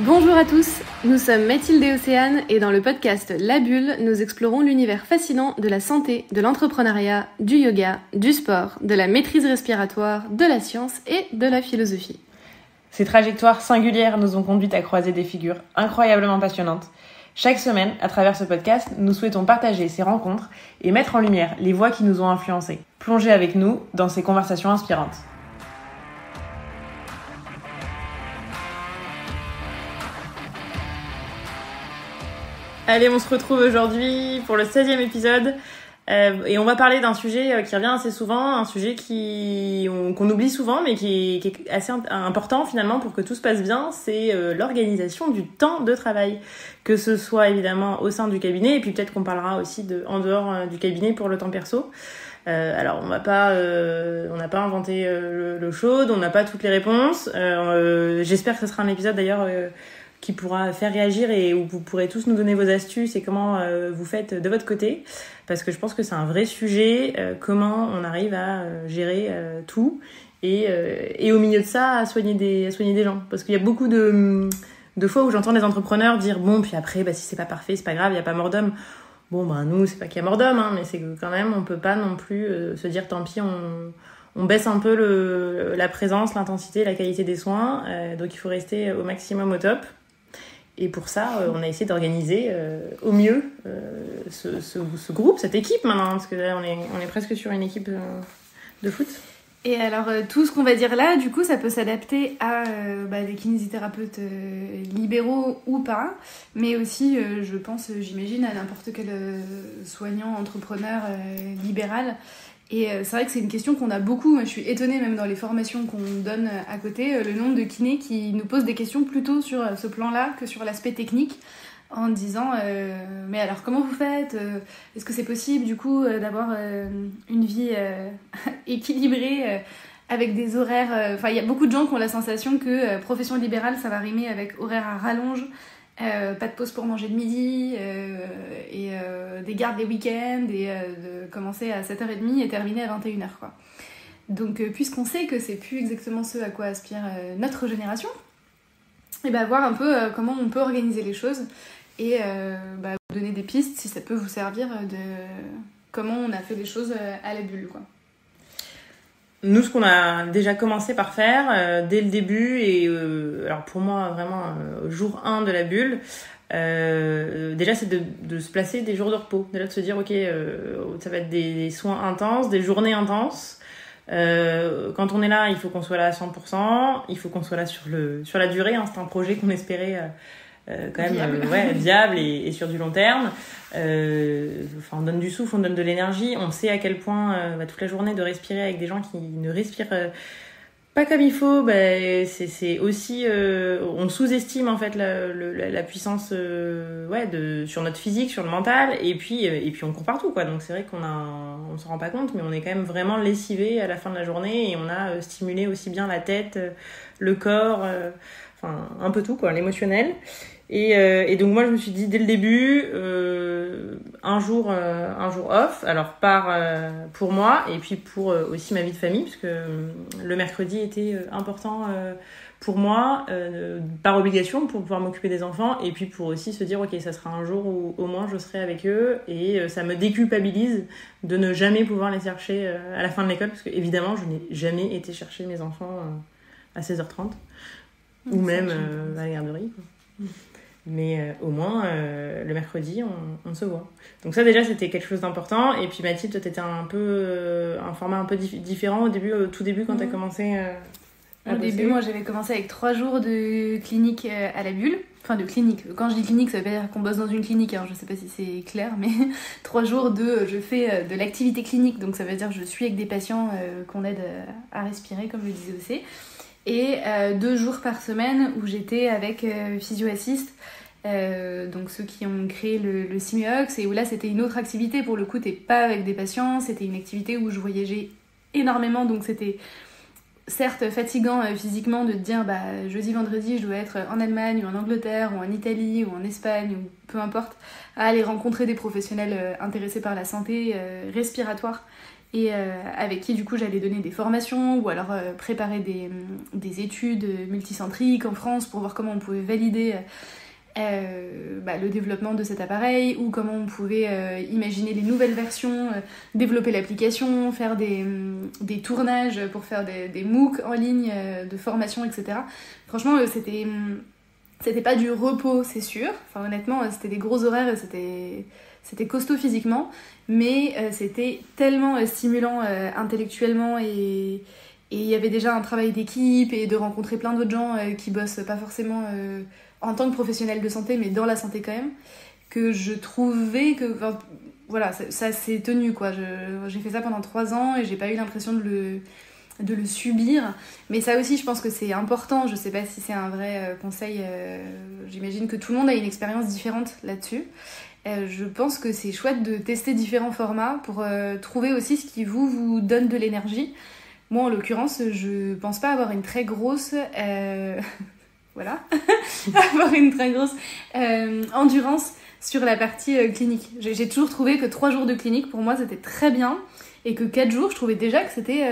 Bonjour à tous, nous sommes Mathilde et Océane et dans le podcast La Bulle, nous explorons l'univers fascinant de la santé, de l'entrepreneuriat, du yoga, du sport, de la maîtrise respiratoire, de la science et de la philosophie. Ces trajectoires singulières nous ont conduites à croiser des figures incroyablement passionnantes. Chaque semaine, à travers ce podcast, nous souhaitons partager ces rencontres et mettre en lumière les voix qui nous ont influencés. Plongez avec nous dans ces conversations inspirantes. Allez, on se retrouve aujourd'hui pour le 16e épisode et on va parler d'un sujet qui revient assez souvent, un sujet qu'on oublie souvent mais qui est assez important finalement pour que tout se passe bien, c'est l'organisation du temps de travail, que ce soit évidemment au sein du cabinet et puis peut-être qu'on parlera aussi en dehors du cabinet pour le temps perso. Alors on n'a pas inventé l'eau chaude, on n'a pas toutes les réponses. J'espère que ce sera un épisode d'ailleurs qui pourra faire réagir et où vous pourrez tous nous donner vos astuces et comment vous faites de votre côté, parce que je pense que c'est un vrai sujet, comment on arrive à gérer tout et au milieu de ça à soigner des gens, parce qu'il y a beaucoup de fois où j'entends des entrepreneurs dire bon, puis après si c'est pas parfait c'est pas grave, il y a pas mort d'homme. Bon nous c'est pas qu'il y a mort d'homme, mais c'est que quand même on peut pas non plus se dire tant pis, on baisse un peu la présence, l'intensité, la qualité des soins, donc il faut rester au maximum au top. Et pour ça, on a essayé d'organiser au mieux ce groupe, cette équipe maintenant, parce que là, on est presque sur une équipe de foot. Et alors, tout ce qu'on va dire là, du coup, ça peut s'adapter à des kinésithérapeutes libéraux ou pas, mais aussi, je pense, j'imagine, à n'importe quel soignant, entrepreneur libéral. Et c'est vrai que c'est une question qu'on a beaucoup. Moi, je suis étonnée, même dans les formations qu'on donne à côté, le nombre de kinés qui nous posent des questions plutôt sur ce plan-là que sur l'aspect technique, en disant mais alors comment vous faites, est-ce que c'est possible du coup d'avoir une vie équilibrée avec des horaires... Enfin, il y a beaucoup de gens qui ont la sensation que profession libérale, ça va rimer avec horaire à rallonge. Pas de pause pour manger le midi et des gardes les week-ends et de commencer à 7h30 et terminer à 21h quoi. Donc puisqu'on sait que c'est plus exactement ce à quoi aspire notre génération, et voir un peu comment on peut organiser les choses et vous donner des pistes si ça peut vous servir de comment on a fait les choses à la bulle quoi. Nous, ce qu'on a déjà commencé par faire dès le début, et alors pour moi vraiment jour 1 de la bulle, déjà c'est de se placer des jours de repos, déjà de se dire ok, ça va être des soins intenses, des journées intenses. Quand on est là, il faut qu'on soit là à 100%, il faut qu'on soit là sur la durée, c'est un projet qu'on espérait quand même viable et sur du long terme. On donne du souffle, on donne de l'énergie, on sait à quel point toute la journée de respirer avec des gens qui ne respirent pas comme il faut, c'est aussi on sous-estime en fait la puissance sur notre physique, sur le mental, et puis on court partout quoi. Donc c'est vrai on s'en rend pas compte, mais on est quand même vraiment lessivé à la fin de la journée et on a stimulé aussi bien la tête, le corps, un peu tout quoi, l'émotionnel. Et donc moi je me suis dit dès le début un jour off, alors pour moi et puis pour aussi ma vie de famille, parce que le mercredi était important pour moi, par obligation pour pouvoir m'occuper des enfants, et puis pour aussi se dire ok, ça sera un jour où au moins je serai avec eux, et ça me déculpabilise de ne jamais pouvoir les chercher à la fin de l'école, parce que évidemment je n'ai jamais été chercher mes enfants à 16h30 ou même à la garderie quoi. Mais au moins le mercredi on se voit, donc ça déjà c'était quelque chose d'important. Et puis Mathilde, toi t'étais un peu un format un peu différent au tout début quand t'as commencé au début. Moi j'avais commencé avec 3 jours de clinique à la bulle, enfin de clinique, quand je dis clinique ça veut pas dire qu'on bosse dans une clinique, je sais pas si c'est clair, mais 3 jours je fais de l'activité clinique, donc ça veut dire je suis avec des patients qu'on aide à respirer comme le disait Océ. Et 2 jours par semaine où j'étais avec PhysioAssist, donc ceux qui ont créé le Simiox, et où là c'était une autre activité, pour le coup t'es pas avec des patients, c'était une activité où je voyageais énormément, donc c'était certes fatigant physiquement de te dire jeudi, vendredi, je dois être en Allemagne ou en Angleterre ou en Italie ou en Espagne ou peu importe, à aller rencontrer des professionnels intéressés par la santé respiratoire et avec qui du coup j'allais donner des formations ou alors préparer des études multicentriques en France pour voir comment on pouvait valider le développement de cet appareil ou comment on pouvait imaginer les nouvelles versions, développer l'application, faire des tournages pour faire des MOOC en ligne de formation, etc. Franchement, c'était pas du repos, c'est sûr. Enfin, honnêtement, c'était des gros horaires et c'était costaud physiquement, mais c'était tellement stimulant intellectuellement et il y avait déjà un travail d'équipe et de rencontrer plein d'autres gens qui bossent pas forcément en tant que professionnel de santé, mais dans la santé quand même, que je trouvais que... voilà, ça s'est tenu, quoi. J'ai fait ça pendant 3 ans et j'ai pas eu l'impression de le subir. Mais ça aussi, je pense que c'est important. Je sais pas si c'est un vrai conseil. J'imagine que tout le monde a une expérience différente là-dessus. Je pense que c'est chouette de tester différents formats pour trouver aussi ce qui vous donne de l'énergie. Moi, en l'occurrence, je pense pas avoir une très grosse... voilà, avoir une très grosse endurance sur la partie clinique. J'ai toujours trouvé que 3 jours de clinique, pour moi, c'était très bien, et que 4 jours, je trouvais déjà que c'était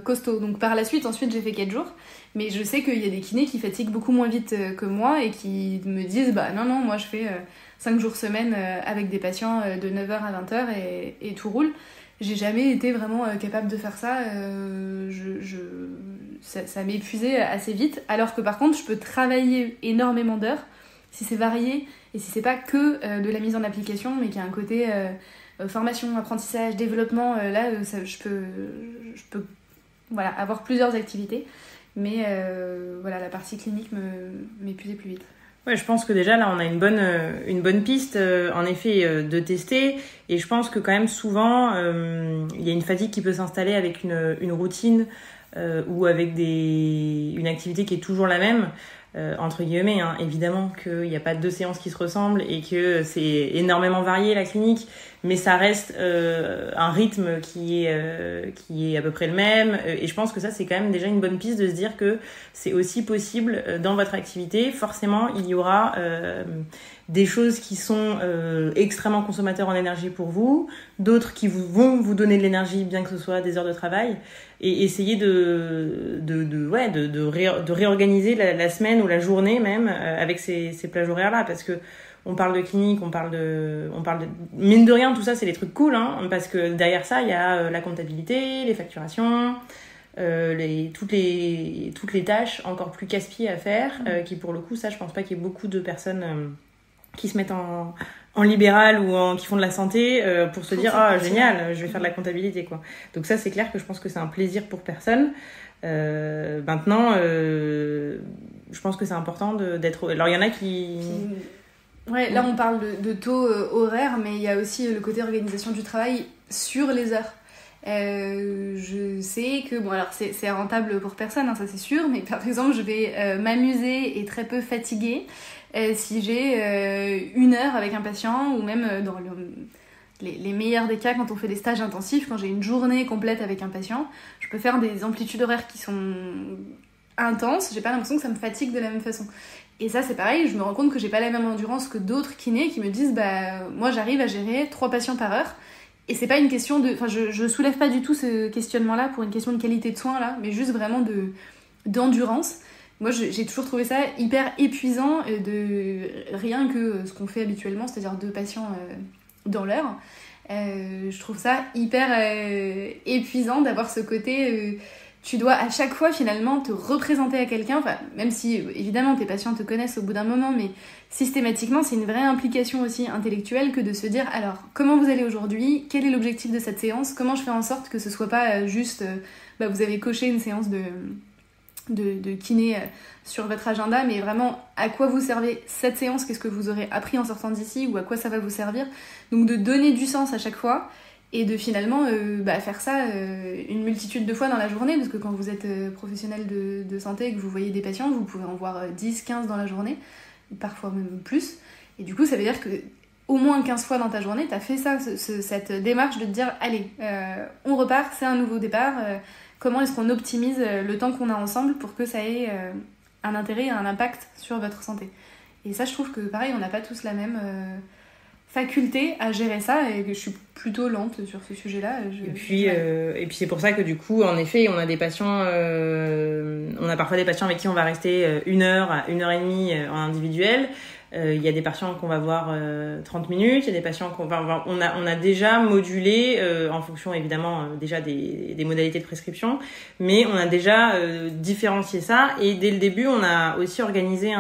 costaud. Donc par la suite, ensuite, j'ai fait 4 jours, mais je sais qu'il y a des kinés qui fatiguent beaucoup moins vite que moi, et qui me disent, non, moi, je fais 5 jours semaine avec des patients de 9h à 20h, et tout roule. J'ai jamais été vraiment capable de faire ça. Ça m'épuisait assez vite. Alors que par contre, je peux travailler énormément d'heures si c'est varié et si c'est pas que de la mise en application, mais qu'il y a un côté formation, apprentissage, développement. Je peux avoir plusieurs activités. Mais la partie clinique m'épuisait plus vite. Ouais, je pense que déjà là on a une bonne piste en effet de tester, et je pense que quand même souvent il y a une fatigue qui peut s'installer avec une routine ou avec une activité qui est toujours la même, entre guillemets, hein. Évidemment qu'il n'y a pas 2 séances qui se ressemblent et que c'est énormément varié la clinique, mais ça reste un rythme qui est à peu près le même, et je pense que ça c'est quand même déjà une bonne piste de se dire que c'est aussi possible dans votre activité. Forcément il y aura des choses qui sont extrêmement consommateurs en énergie pour vous, d'autres qui vont vous donner de l'énergie bien que ce soit des heures de travail, et essayer de réorganiser la semaine ou la journée même avec ces plages horaires là, parce que on parle de clinique, on parle de mine de rien, tout ça c'est des trucs cool, hein, parce que derrière ça il y a la comptabilité, les facturations, toutes les tâches encore plus casse-pieds à faire, qui pour le coup, ça je pense pas qu'il y ait beaucoup de personnes qui se mettent en libéral ou qui font de la santé pour se dire génial, je vais faire de la comptabilité, quoi. Donc ça c'est clair que je pense que c'est un plaisir pour personne. Maintenant je pense que c'est important d'être... Alors il y en a qui... Ouais, là on parle de taux horaire, mais il y a aussi le côté organisation du travail sur les heures. Je sais que, alors c'est rentable pour personne, hein, ça c'est sûr, mais par exemple je vais m'amuser et très peu fatiguer si j'ai 1 heure avec un patient, ou même dans les meilleurs des cas, quand on fait des stages intensifs, quand j'ai une journée complète avec un patient, je peux faire des amplitudes horaires qui sont intenses, j'ai pas l'impression que ça me fatigue de la même façon. Et ça c'est pareil, je me rends compte que j'ai pas la même endurance que d'autres kinés qui me disent moi j'arrive à gérer 3 patients par heure. Et c'est pas une question de... Enfin, je soulève pas du tout ce questionnement-là pour une question de qualité de soins, là, mais juste vraiment d'endurance. Moi, j'ai toujours trouvé ça hyper épuisant de rien que ce qu'on fait habituellement, c'est-à-dire 2 patients dans l'heure. Je trouve ça hyper épuisant d'avoir ce côté... tu dois à chaque fois finalement te représenter à quelqu'un, enfin, même si évidemment tes patients te connaissent au bout d'un moment, mais systématiquement c'est une vraie implication aussi intellectuelle que de se dire alors comment vous allez aujourd'hui, quel est l'objectif de cette séance, comment je fais en sorte que ce soit pas juste vous avez coché une séance de kiné sur votre agenda, mais vraiment à quoi vous servez cette séance, qu'est-ce que vous aurez appris en sortant d'ici, ou à quoi ça va vous servir. Donc de donner du sens à chaque fois et de finalement faire ça une multitude de fois dans la journée, parce que quand vous êtes professionnel de santé et que vous voyez des patients, vous pouvez en voir 10, 15 dans la journée, parfois même plus, et du coup ça veut dire que au moins 15 fois dans ta journée, t'as fait ça, cette démarche de te dire allez, on repart, c'est un nouveau départ, comment est-ce qu'on optimise le temps qu'on a ensemble pour que ça ait un intérêt et un impact sur votre santé. Et ça, je trouve que pareil, on n'a pas tous la même faculté à gérer ça et que je suis plutôt lente sur ce sujet-là. Et puis c'est pour ça que du coup, en effet, on a des patients, on a parfois des patients avec qui on va rester 1 heure à 1h30 en individuel. Il y a des patients qu'on va voir 30 minutes, il y a des patients qu'on va voir... On a déjà modulé, en fonction évidemment déjà des modalités de prescription, mais on a déjà différencié ça. Et dès le début, on a aussi organisé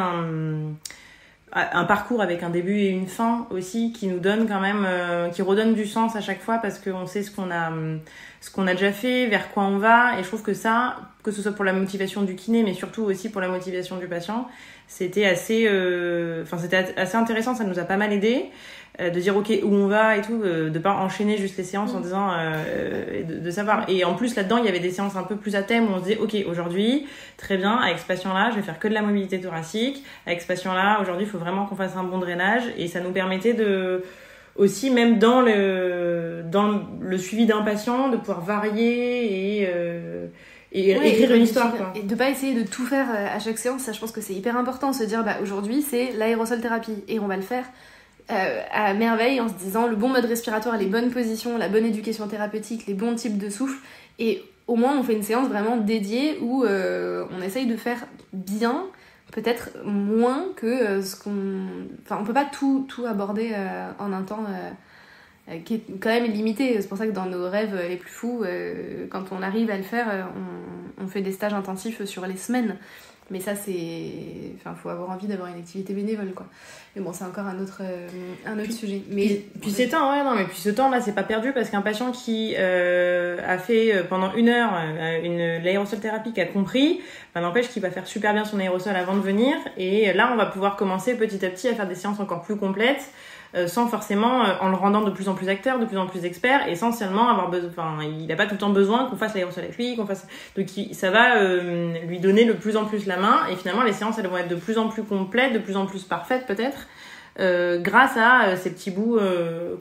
un parcours avec un début et une fin aussi qui nous donne quand même, qui redonne du sens à chaque fois parce qu'on sait ce qu'on a déjà fait, vers quoi on va. Et je trouve que ça, que ce soit pour la motivation du kiné, mais surtout aussi pour la motivation du patient, c'était assez intéressant. Ça nous a pas mal aidé de dire ok où on va et tout, de pas enchaîner juste les séances en disant de savoir. Et en plus là-dedans il y avait des séances un peu plus à thème où on se disait ok aujourd'hui très bien avec ce patient-là je vais faire que de la mobilité thoracique, avec ce patient-là aujourd'hui il faut vraiment qu'on fasse un bon drainage, et ça nous permettait de aussi même dans le suivi d'un patient de pouvoir varier et écrire une histoire quoi. Et de pas essayer de tout faire à chaque séance. Ça je pense que c'est hyper important, se dire aujourd'hui c'est l'aérosol thérapie et on va le faire à merveille en se disant le bon mode respiratoire, les bonnes positions, la bonne éducation thérapeutique, les bons types de souffle, et au moins on fait une séance vraiment dédiée où on essaye de faire bien, peut-être moins que ce qu'on... Enfin on peut pas tout aborder en un temps qui est quand même limité. C'est pour ça que dans nos rêves les plus fous, quand on arrive à le faire, on fait des stages intensifs sur les semaines. Mais ça, c'est... Enfin, faut avoir envie d'avoir une activité bénévole, quoi. Mais bon, c'est encore un autre sujet. Mais puis c'est temps, ouais, non, mais puis ce temps-là, c'est pas perdu parce qu'un patient qui a fait pendant 1 heure l'aérosol thérapie, qui a compris, n'empêche qu'il va faire super bien son aérosol avant de venir. Et là, on va pouvoir commencer petit à petit à faire des séances encore plus complètes. Sans forcément, en le rendant de plus en plus acteur, de plus en plus expert, et sans seulement avoir besoin, enfin, il n'a pas tout le temps besoin qu'on fasse l'aérosol avec lui, donc ça va lui donner de plus en plus la main, et finalement les séances elles vont être de plus en plus complètes, de plus en plus parfaites peut-être, grâce à ces petits bouts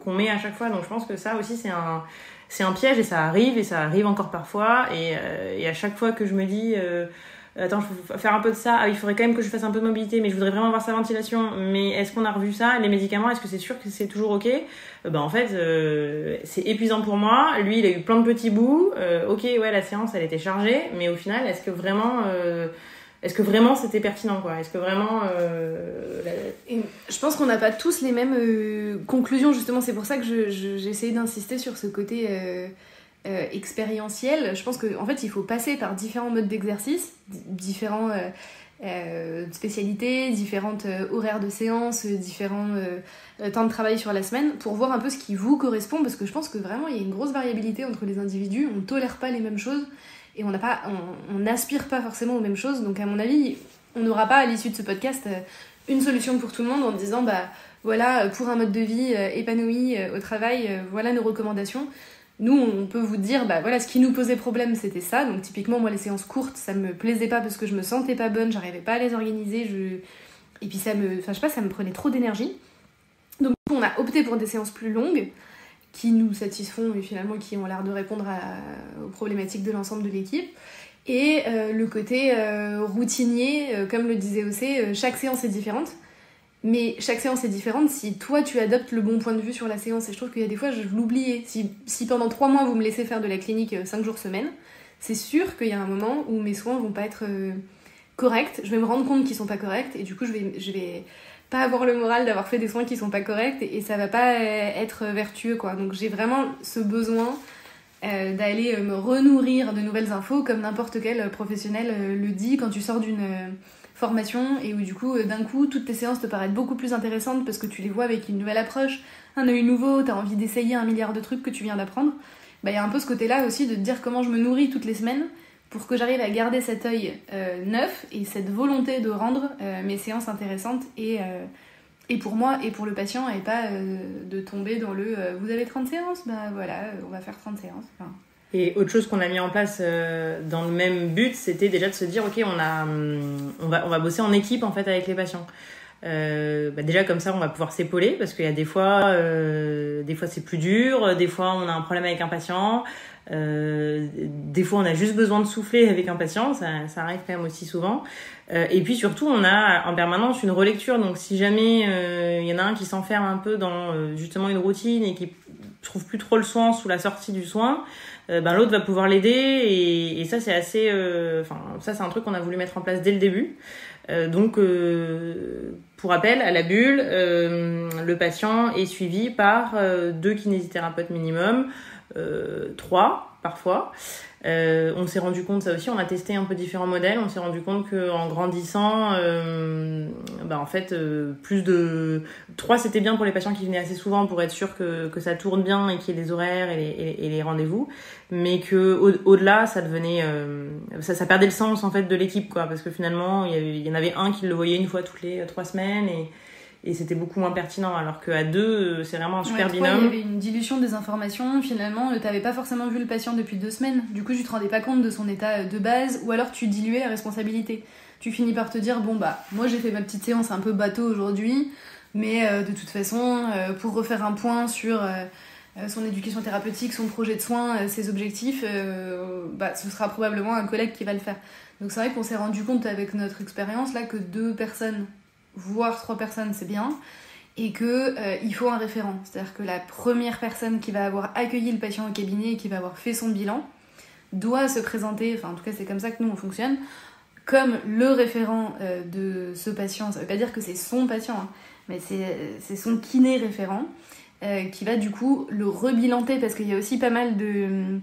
qu'on met à chaque fois. Donc je pense que ça aussi c'est un piège, et ça arrive encore parfois, et à chaque fois que je me dis attends, je vais faire un peu de ça. Il faudrait quand même que je fasse un peu de mobilité, mais je voudrais vraiment avoir sa ventilation. Mais est-ce qu'on a revu ça? Les médicaments, est-ce que c'est sûr que c'est toujours ok? En fait, c'est épuisant pour moi. Lui, il a eu plein de petits bouts. Ok, ouais, la séance, elle était chargée, mais au final, est-ce que vraiment c'était pertinent, quoi? Est-ce que vraiment... Et je pense qu'on n'a pas tous les mêmes conclusions, justement. C'est pour ça que j'ai essayé d'insister sur ce côté... expérientiel. Je pense qu'en fait il faut passer par différents modes d'exercice, différentes spécialités, différentes horaires de séance, différents temps de travail sur la semaine, pour voir un peu ce qui vous correspond, parce que je pense que vraiment il y a une grosse variabilité entre les individus, on tolère pas les mêmes choses et on n'aspire pas forcément aux mêmes choses. Donc à mon avis on n'aura pas à l'issue de ce podcast une solution pour tout le monde en disant voilà, pour un mode de vie épanoui au travail, voilà nos recommandations. Nous, on peut vous dire, voilà, ce qui nous posait problème, c'était ça. Donc, typiquement, moi, les séances courtes, ça me plaisait pas parce que je me sentais pas bonne, j'arrivais pas à les organiser, et puis ça me prenait trop d'énergie. Donc, on a opté pour des séances plus longues, qui nous satisfont et finalement qui ont l'air de répondre aux problématiques de l'ensemble de l'équipe. Et le côté routinier, comme le disait OC, chaque séance est différente. Mais chaque séance est différente si toi tu adoptes le bon point de vue sur la séance. Et je trouve qu'il y a des fois je l'oubliais. Si pendant 3 mois vous me laissez faire de la clinique 5 jours semaine, c'est sûr qu'il y a un moment où mes soins vont pas être corrects. Je vais me rendre compte qu'ils sont pas corrects et du coup je vais pas avoir le moral d'avoir fait des soins qui sont pas corrects et ça va pas être vertueux, quoi. Donc j'ai vraiment ce besoin d'aller me renourrir de nouvelles infos, comme n'importe quel professionnel le dit quand tu sors d'une formation, et où du coup d'un coup toutes tes séances te paraissent beaucoup plus intéressantes parce que tu les vois avec une nouvelle approche, un œil nouveau, t'as envie d'essayer 1 milliard de trucs que tu viens d'apprendre. Y a un peu ce côté là aussi de te dire comment je me nourris toutes les semaines pour que j'arrive à garder cet œil neuf et cette volonté de rendre mes séances intéressantes et pour moi et pour le patient, et pas de tomber dans le vous avez 30 séances, voilà, on va faire 30 séances. Enfin, et autre chose qu'on a mis en place dans le même but, c'était déjà de se dire ok, on va bosser en équipe en fait avec les patients. Déjà comme ça on va pouvoir s'épauler parce qu'il y a des fois c'est plus dur, des fois on a un problème avec un patient, des fois on a juste besoin de souffler avec un patient, ça arrive quand même aussi souvent. Et puis surtout on a en permanence une relecture, donc si jamais il y en a un qui s'enferme un peu dans justement une routine et qui trouve plus trop le soin sous la sortie du soin, l'autre va pouvoir l'aider et ça c'est assez ça c'est un truc qu'on a voulu mettre en place dès le début. Pour rappel, à la bulle, le patient est suivi par 2 kinésithérapeutes minimum, 3 parfois. On s'est rendu compte, ça aussi, on a testé un peu différents modèles, on s'est rendu compte qu'en grandissant, plus de 3 c'était bien pour les patients qui venaient assez souvent pour être sûr que ça tourne bien et qu'il y ait les horaires et les rendez-vous, mais que au-delà ça devenait ça perdait le sens en fait de l'équipe, quoi, parce que finalement il y en avait un qui le voyait une fois toutes les 3 semaines et c'était beaucoup moins pertinent, alors qu'à 2, c'est vraiment un super binôme. Il y avait une dilution des informations, finalement, t'avais pas forcément vu le patient depuis 2 semaines, du coup tu te rendais pas compte de son état de base, ou alors tu diluais la responsabilité. Tu finis par te dire, moi j'ai fait ma petite séance un peu bateau aujourd'hui, mais de toute façon, pour refaire un point sur son éducation thérapeutique, son projet de soins, ses objectifs, ce sera probablement un collègue qui va le faire. Donc c'est vrai qu'on s'est rendu compte avec notre expérience là que 2 personnes voire 3 personnes, c'est bien, et que il faut un référent. C'est-à-dire que la première personne qui va avoir accueilli le patient au cabinet et qui va avoir fait son bilan doit se présenter, en tout cas c'est comme ça que nous on fonctionne, comme le référent de ce patient. Ça veut pas dire que c'est son patient, hein, mais c'est son kiné référent qui va du coup le rebilanter, parce qu'il y a aussi pas mal de...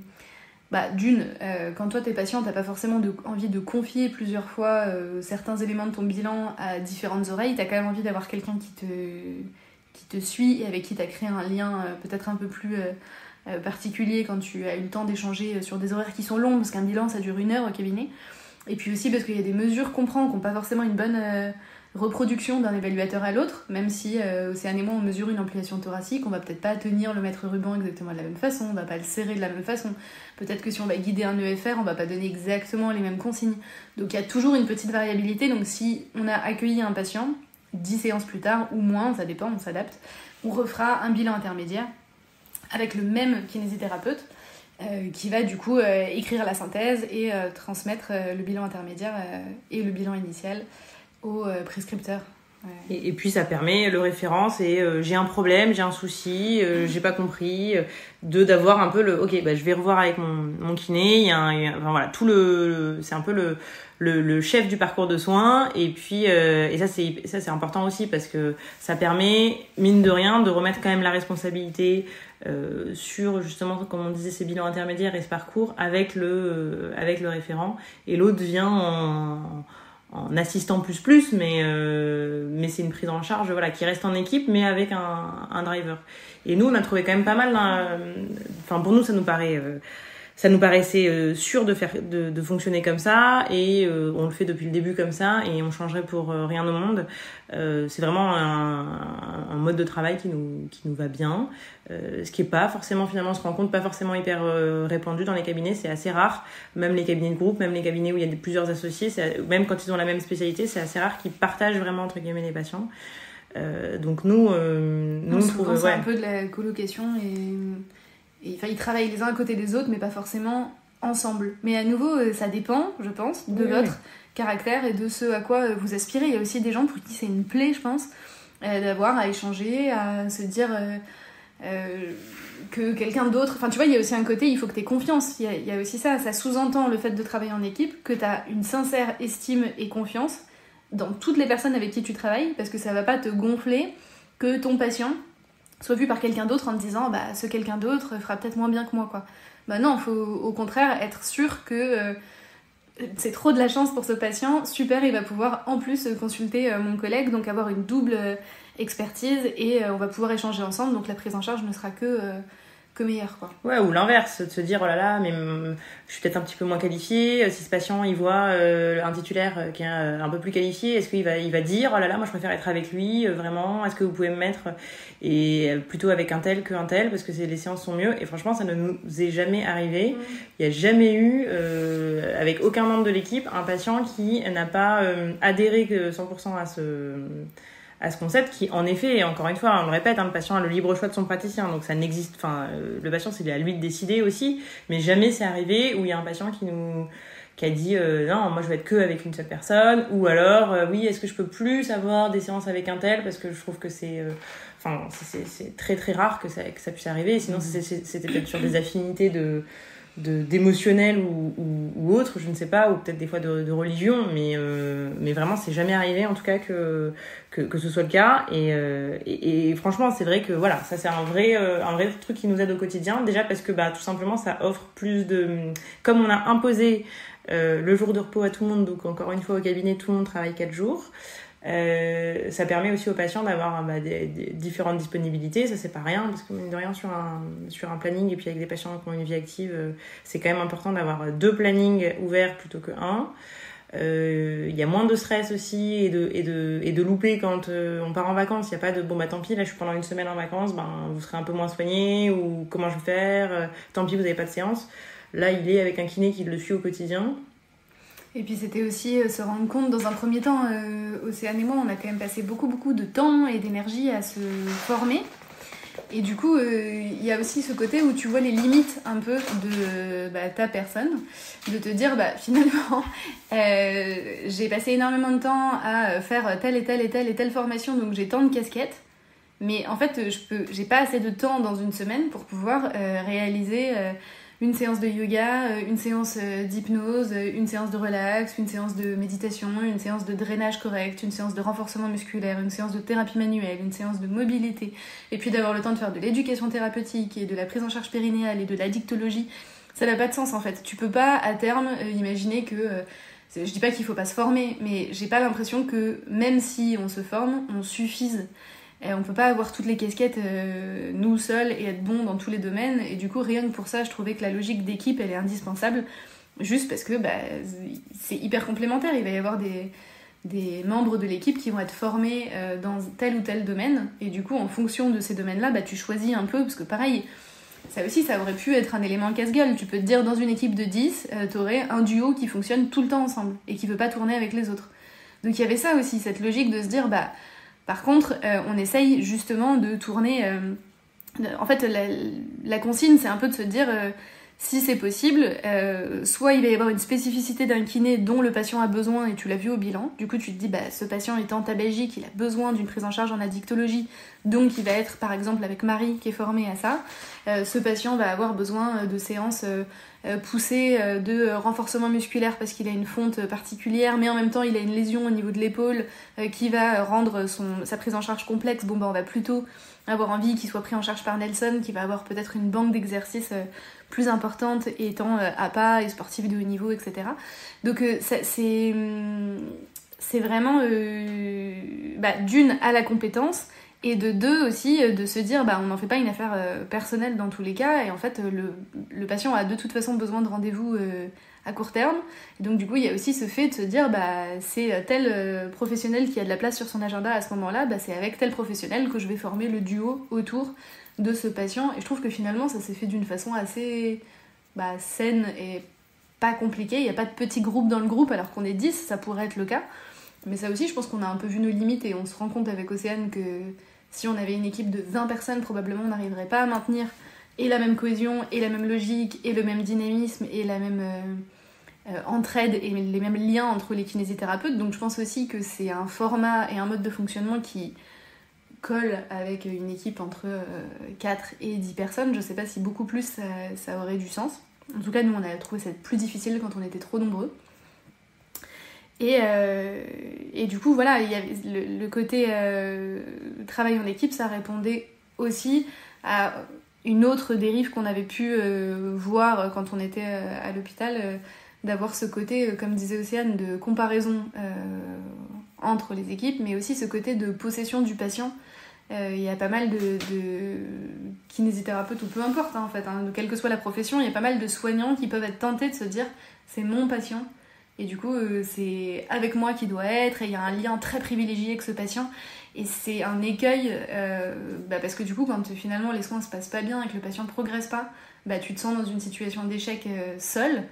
quand toi t'es patient, t'as pas forcément envie de confier plusieurs fois certains éléments de ton bilan à différentes oreilles, t'as quand même envie d'avoir quelqu'un qui te suit et avec qui t'as créé un lien peut-être un peu plus particulier quand tu as eu le temps d'échanger sur des horaires qui sont longs, parce qu'un bilan ça dure 1 heure au cabinet, et puis aussi parce qu'il y a des mesures qu'on prend qui n'ont pas forcément une bonne reproduction d'un évaluateur à l'autre, même si Océane et moi on mesure une ampliation thoracique, on va peut-être pas tenir le mètre ruban exactement de la même façon, on va pas le serrer de la même façon, peut-être que si on va guider un EFR on va pas donner exactement les mêmes consignes, donc il y a toujours une petite variabilité. Donc si on a accueilli un patient 10 séances plus tard ou moins, ça dépend, on s'adapte, on refera un bilan intermédiaire avec le même kinésithérapeute qui va du coup écrire la synthèse et transmettre le bilan intermédiaire et le bilan initial au prescripteur. Ouais. Et puis ça permet le référence et j'ai un problème, j'ai un souci, j'ai pas compris, d'avoir un peu je vais revoir avec mon kiné, c'est un peu le chef du parcours de soins, et puis et ça c'est important aussi parce que ça permet mine de rien de remettre quand même la responsabilité sur justement, comme on disait, ces bilans intermédiaires et ce parcours avec le référent, et l'autre vient en assistant plus, mais c'est une prise en charge qui reste en équipe, mais avec un driver. Et nous, on a trouvé quand même pas mal, pour nous, ça nous paraissait sûr de fonctionner comme ça, et on le fait depuis le début comme ça, et on changerait pour rien au monde. C'est vraiment un mode de travail qui nous va bien, ce qui est pas forcément, finalement, on se rend compte, pas forcément hyper répandu dans les cabinets. C'est assez rare, même les cabinets de groupe, même les cabinets où il y a plusieurs associés, même quand ils ont la même spécialité, c'est assez rare qu'ils partagent vraiment entre guillemets les patients. Donc nous on trouve c'est un peu de la colocation, et ils travaillent les uns à côté des autres, mais pas forcément ensemble. Mais à nouveau, ça dépend, je pense, de votre caractère et de ce à quoi vous aspirez. Il y a aussi des gens pour qui c'est une plaie, je pense, d'avoir à échanger, à se dire que quelqu'un d'autre... tu vois, il y a aussi un côté, il faut que tu aies confiance. Il y a aussi ça sous-entend le fait de travailler en équipe, que tu as une sincère estime et confiance dans toutes les personnes avec qui tu travailles, parce que ça va pas te gonfler que ton patient soit vu par quelqu'un d'autre en te disant ce quelqu'un d'autre fera peut-être moins bien que moi, quoi. Non, il faut au contraire être sûr que c'est trop de la chance pour ce patient, super, il va pouvoir en plus consulter mon collègue, donc avoir une double expertise, et on va pouvoir échanger ensemble, donc la prise en charge ne sera que meilleure, quoi. Ouais, ou l'inverse, de se dire oh là là, mais je suis peut-être un petit peu moins qualifiée, si ce patient il voit un titulaire qui est un peu plus qualifié, est-ce qu'il va dire oh là là, moi je préfère être avec lui, vraiment, est-ce que vous pouvez me mettre plutôt avec un tel qu'un tel, parce que les séances sont mieux. Et franchement, ça ne nous est jamais arrivé. Il n'y a jamais eu avec aucun membre de l'équipe un patient qui n'a pas adhéré 100% à ce concept qui, en effet, encore une fois, on le répète, le patient a le libre choix de son praticien, donc ça n'existe, le patient, c'est à lui de décider aussi, mais jamais c'est arrivé où il y a un patient qui a dit non, moi je vais être que avec une seule personne, ou alors oui, est-ce que je peux plus avoir des séances avec un tel, parce que je trouve que c'est très très rare que ça puisse arriver, sinon c'était peut-être sur des affinités d'émotionnel ou autre, je ne sais pas, ou peut-être des fois de religion, mais vraiment c'est jamais arrivé en tout cas que ce soit le cas, et franchement c'est vrai que voilà, ça c'est un vrai truc qui nous aide au quotidien, déjà parce que tout simplement ça offre plus comme on a imposé le jour de repos à tout le monde, donc encore une fois au cabinet tout le monde travaille 4 jours, ça permet aussi aux patients d'avoir des différentes disponibilités, ça c'est pas rien, parce que mine de rien sur un planning, et puis avec des patients qui ont une vie active, c'est quand même important d'avoir 2 plannings ouverts plutôt que 1. Il y a moins de stress aussi et de louper quand on part en vacances. Il n'y a pas de tant pis, là je suis pendant une semaine en vacances, vous serez un peu moins soigné, ou comment je vais faire, tant pis vous n'avez pas de séance. Là il est avec un kiné qui le suit au quotidien. Et puis c'était aussi se rendre compte, dans un premier temps, Océane et moi, on a quand même passé beaucoup de temps et d'énergie à se former. Et du coup, il y a aussi ce côté où tu vois les limites un peu de ta personne, de te dire, finalement, j'ai passé énormément de temps à faire telle et telle formation, donc j'ai tant de casquettes. Mais en fait, j'ai pas assez de temps dans une semaine pour pouvoir réaliser une séance de yoga, une séance d'hypnose, une séance de relax, une séance de méditation, une séance de drainage correct, une séance de renforcement musculaire, une séance de thérapie manuelle, une séance de mobilité, et puis d'avoir le temps de faire de l'éducation thérapeutique et de la prise en charge périnéale et de la dictologie. Ça n'a pas de sens en fait. Tu peux pas à terme imaginer que... je dis pas qu'il faut pas se former, mais j'ai pas l'impression que même si on se forme, on suffise. On peut pas avoir toutes les casquettes nous seuls et être bon dans tous les domaines, et du coup rien que pour ça je trouvais que la logique d'équipe elle est indispensable, juste parce que c'est hyper complémentaire. Il va y avoir des membres de l'équipe qui vont être formés dans tel ou tel domaine, et du coup en fonction de ces domaines là tu choisis un peu, parce que pareil ça aussi ça aurait pu être un élément casse-gueule. Tu peux te dire dans une équipe de 10 t'aurais un duo qui fonctionne tout le temps ensemble et qui veut pas tourner avec les autres, donc il y avait ça aussi, cette logique de se dire par contre, on essaye justement de tourner... en fait, la consigne, c'est un peu de se dire, si c'est possible, soit il va y avoir une spécificité d'un kiné dont le patient a besoin, et tu l'as vu au bilan. Du coup, tu te dis, ce patient étant tabagique, il a besoin d'une prise en charge en addictologie, donc il va être, par exemple, avec Marie, qui est formée à ça. Ce patient va avoir besoin de séances poussées de renforcement musculaire parce qu'il a une fonte particulière, mais en même temps, il a une lésion au niveau de l'épaule qui va rendre sa prise en charge complexe. On va plutôt avoir envie qu'il soit pris en charge par Nelson, qui va avoir peut-être une banque d'exercices plus importante, étant APA et sportif de haut niveau, etc. Donc c'est vraiment d'une à la compétence, et de deux aussi de se dire on n'en fait pas une affaire personnelle dans tous les cas, et en fait le patient a de toute façon besoin de rendez-vous à court terme, et donc du coup il y a aussi ce fait de se dire c'est tel professionnel qui a de la place sur son agenda à ce moment-là, c'est avec tel professionnel que je vais former le duo autour de ce patient. Et je trouve que finalement ça s'est fait d'une façon assez saine et pas compliquée. Il n'y a pas de petit groupe dans le groupe alors qu'on est 10, ça pourrait être le cas, mais ça aussi je pense qu'on a un peu vu nos limites, et on se rend compte avec Océane que si on avait une équipe de 20 personnes, probablement on n'arriverait pas à maintenir et la même cohésion et la même logique et le même dynamisme et la même entraide et les mêmes liens entre les kinésithérapeutes. Donc je pense aussi que c'est un format et un mode de fonctionnement qui colle avec une équipe entre 4 et 10 personnes. Je sais pas si beaucoup plus ça aurait du sens. En tout cas, nous on a trouvé ça plus difficile quand on était trop nombreux. Et du coup, voilà, il y avait le côté travail en équipe, ça répondait aussi à une autre dérive qu'on avait pu voir quand on était à l'hôpital, d'avoir ce côté, comme disait Océane, de comparaison entre les équipes, mais aussi ce côté de possession du patient. Il y a pas mal de kinésithérapeutes, ou peu importe en fait, quelle que soit la profession, il y a pas mal de soignants qui peuvent être tentés de se dire c'est mon patient, et du coup c'est avec moi qu'il doit être, et il y a un lien très privilégié avec ce patient, et c'est un écueil parce que du coup quand finalement les soins se passent pas bien et que le patient ne progresse pas, tu te sens dans une situation d'échec seul.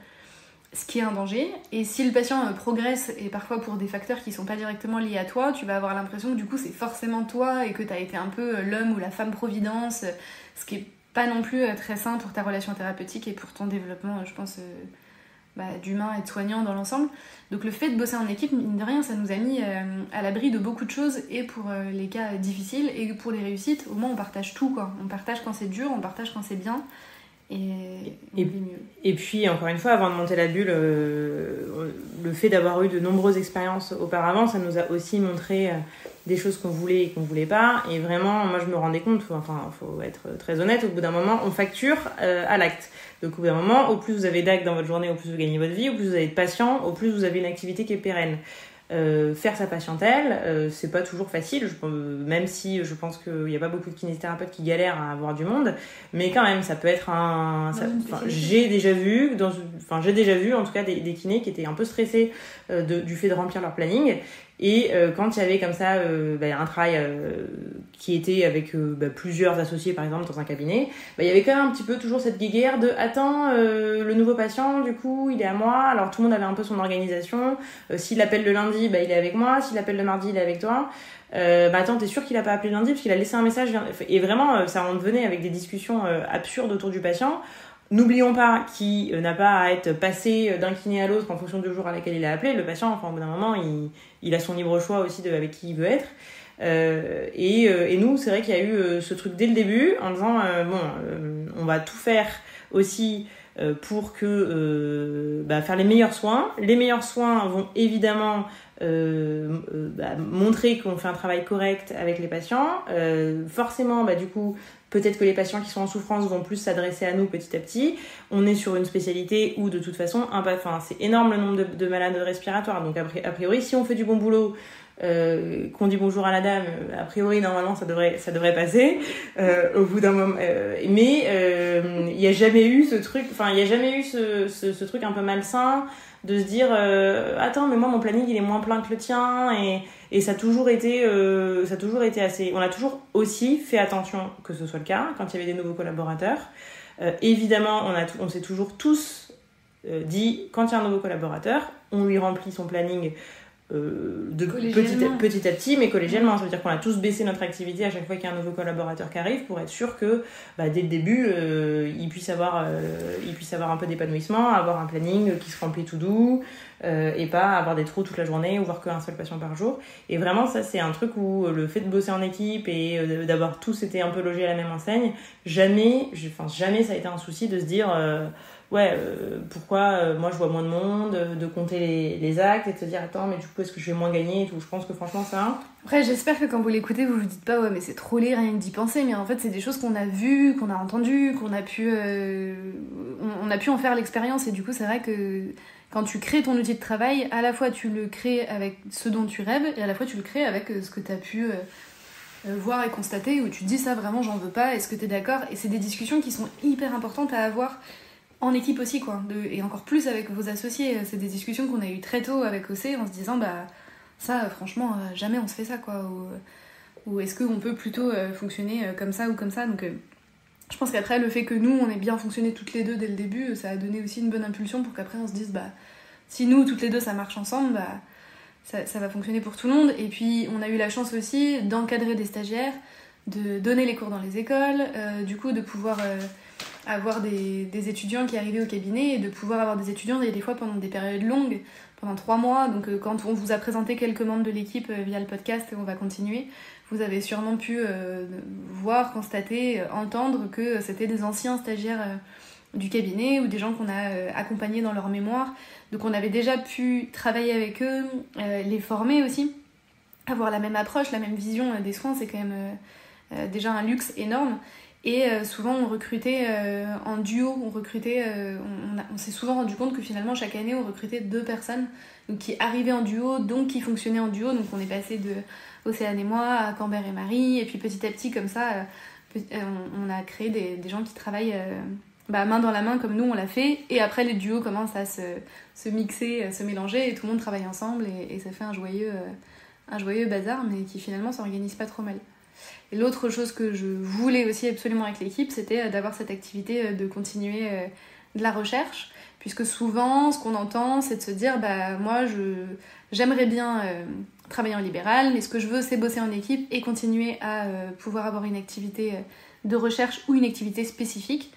ce qui est un danger. Et si le patient progresse, et parfois pour des facteurs qui sont pas directement liés à toi, tu vas avoir l'impression que du coup c'est forcément toi et que t'as été un peu l'homme ou la femme providence, ce qui est pas non plus très sain pour ta relation thérapeutique et pour ton développement, je pense, d'humain et de soignant dans l'ensemble. Donc le fait de bosser en équipe, mine de rien, ça nous a mis à l'abri de beaucoup de choses, et pour les cas difficiles et pour les réussites, au moins on partage tout, quoi. On partage quand c'est dur, on partage quand c'est bien. Et puis, encore une fois, avant de monter la bulle, le fait d'avoir eu de nombreuses expériences auparavant, ça nous a aussi montré des choses qu'on voulait et qu'on voulait pas. Et vraiment, moi, je me rendais compte, faut être très honnête, au bout d'un moment, on facture à l'acte. Donc, au bout d'un moment, au plus vous avez d'actes dans votre journée, au plus vous gagnez votre vie, au plus vous avez de patients, au plus vous avez une activité qui est pérenne. Faire sa patientèle, c'est pas toujours facile, même si je pense qu'il n'y a pas beaucoup de kinésithérapeutes qui galèrent à avoir du monde, mais quand même ça peut être j'ai déjà vu en tout cas des kinés qui étaient un peu stressés du fait de remplir leur planning. Et quand il y avait comme ça un travail qui était avec plusieurs associés par exemple dans un cabinet, il y avait quand même un petit peu toujours cette guéguerre de attends, le nouveau patient du coup il est à moi. Alors tout le monde avait un peu son organisation, s'il appelle le lundi il est avec moi, s'il appelle le mardi il est avec toi. Attends, t'es sûr qu'il a pas appelé lundi parce qu'il a laissé un message, et vraiment ça en devenait avec des discussions absurdes autour du patient. N'oublions pas qu'il n'a pas à être passé d'un kiné à l'autre en fonction du jour à laquelle il a appelé. Le patient, au bout d'un moment, il a son libre choix aussi avec qui il veut être. Et nous, c'est vrai qu'il y a eu ce truc dès le début en disant on va tout faire aussi pour que faire les meilleurs soins. Les meilleurs soins vont évidemment montrer qu'on fait un travail correct avec les patients. Forcément, du coup, peut-être que les patients qui sont en souffrance vont plus s'adresser à nous petit à petit. On est sur une spécialité où, de toute façon, c'est énorme le nombre de malades respiratoires. Donc, a priori, si on fait du bon boulot, qu'on dit bonjour à la dame, a priori, normalement, ça devrait passer au bout d'un moment. Mais il n'y a jamais eu ce truc, ce truc un peu malsain de se dire attends, mais moi mon planning il est moins plein que le tien, et ça a toujours été assez. On a toujours aussi fait attention que ce soit le cas quand il y avait des nouveaux collaborateurs. Évidemment, on s'est toujours tous dit, quand il y a un nouveau collaborateur, on lui remplit son planning petit à petit, mais collégialement. Ça veut dire qu'on a tous baissé notre activité à chaque fois qu'il y a un nouveau collaborateur qui arrive, pour être sûr que dès le début il puisse avoir un peu d'épanouissement, avoir un planning qui se remplit tout doux, et pas avoir des trous toute la journée ou voir qu'un seul patient par jour. Et vraiment, ça c'est un truc où le fait de bosser en équipe et d'avoir tous été un peu logés à la même enseigne, jamais ça a été un souci de se dire pourquoi moi je vois moins de monde, de compter les actes et de se dire attends, mais du coup est-ce que je vais moins gagner et tout. Je pense que franchement ça. Après, j'espère que quand vous l'écoutez, vous vous dites pas mais c'est trop laid rien que d'y penser, mais en fait c'est des choses qu'on a vues, qu'on a entendues, qu'on a pu on a pu en faire l'expérience. Et du coup c'est vrai que quand tu crées ton outil de travail, à la fois tu le crées avec ce dont tu rêves, et à la fois tu le crées avec ce que tu as pu voir et constater, où tu te dis ça vraiment j'en veux pas, est-ce que t'es d'accord. Et c'est des discussions qui sont hyper importantes à avoir en équipe aussi, quoi. Et encore plus avec vos associés. C'est des discussions qu'on a eues très tôt avec OC, en se disant ça franchement jamais on se fait ça, quoi. Ou est-ce qu'on peut plutôt fonctionner comme ça ou comme ça. Donc je pense qu'après le fait que nous on ait bien fonctionné toutes les deux dès le début, ça a donné aussi une bonne impulsion pour qu'après on se dise si nous toutes les deux ça marche ensemble, ça va fonctionner pour tout le monde. Et puis on a eu la chance aussi d'encadrer des stagiaires, de donner les cours dans les écoles, du coup de pouvoir avoir des étudiants qui arrivaient au cabinet, et de pouvoir avoir des étudiants des fois pendant des périodes longues, pendant 3 mois. Donc quand on vous a présenté quelques membres de l'équipe via le podcast, et on va continuer, vous avez sûrement pu voir, constater, entendre que c'était des anciens stagiaires du cabinet, ou des gens qu'on a accompagnés dans leur mémoire. Donc on avait déjà pu travailler avec eux, les former aussi, avoir la même approche, la même vision des soins. C'est quand même déjà un luxe énorme. Et souvent on recrutait en duo, on s'est souvent rendu compte que finalement chaque année on recrutait 2 personnes donc, qui arrivaient en duo, donc qui fonctionnaient en duo. Donc on est passé de Océane et moi à Cambert et Marie, et puis petit à petit comme ça on a créé des gens qui travaillent main dans la main comme nous on l'a fait. Et après les duos commencent à se mixer, se mélanger, et tout le monde travaille ensemble, et ça fait un joyeux bazar, mais qui finalement s'organise pas trop mal. Et l'autre chose que je voulais aussi absolument avec l'équipe, c'était d'avoir cette activité de continuer de la recherche, puisque souvent, ce qu'on entend, c'est de se dire, moi, j'aimerais bien travailler en libéral, mais ce que je veux, c'est bosser en équipe et continuer à pouvoir avoir une activité de recherche ou une activité spécifique.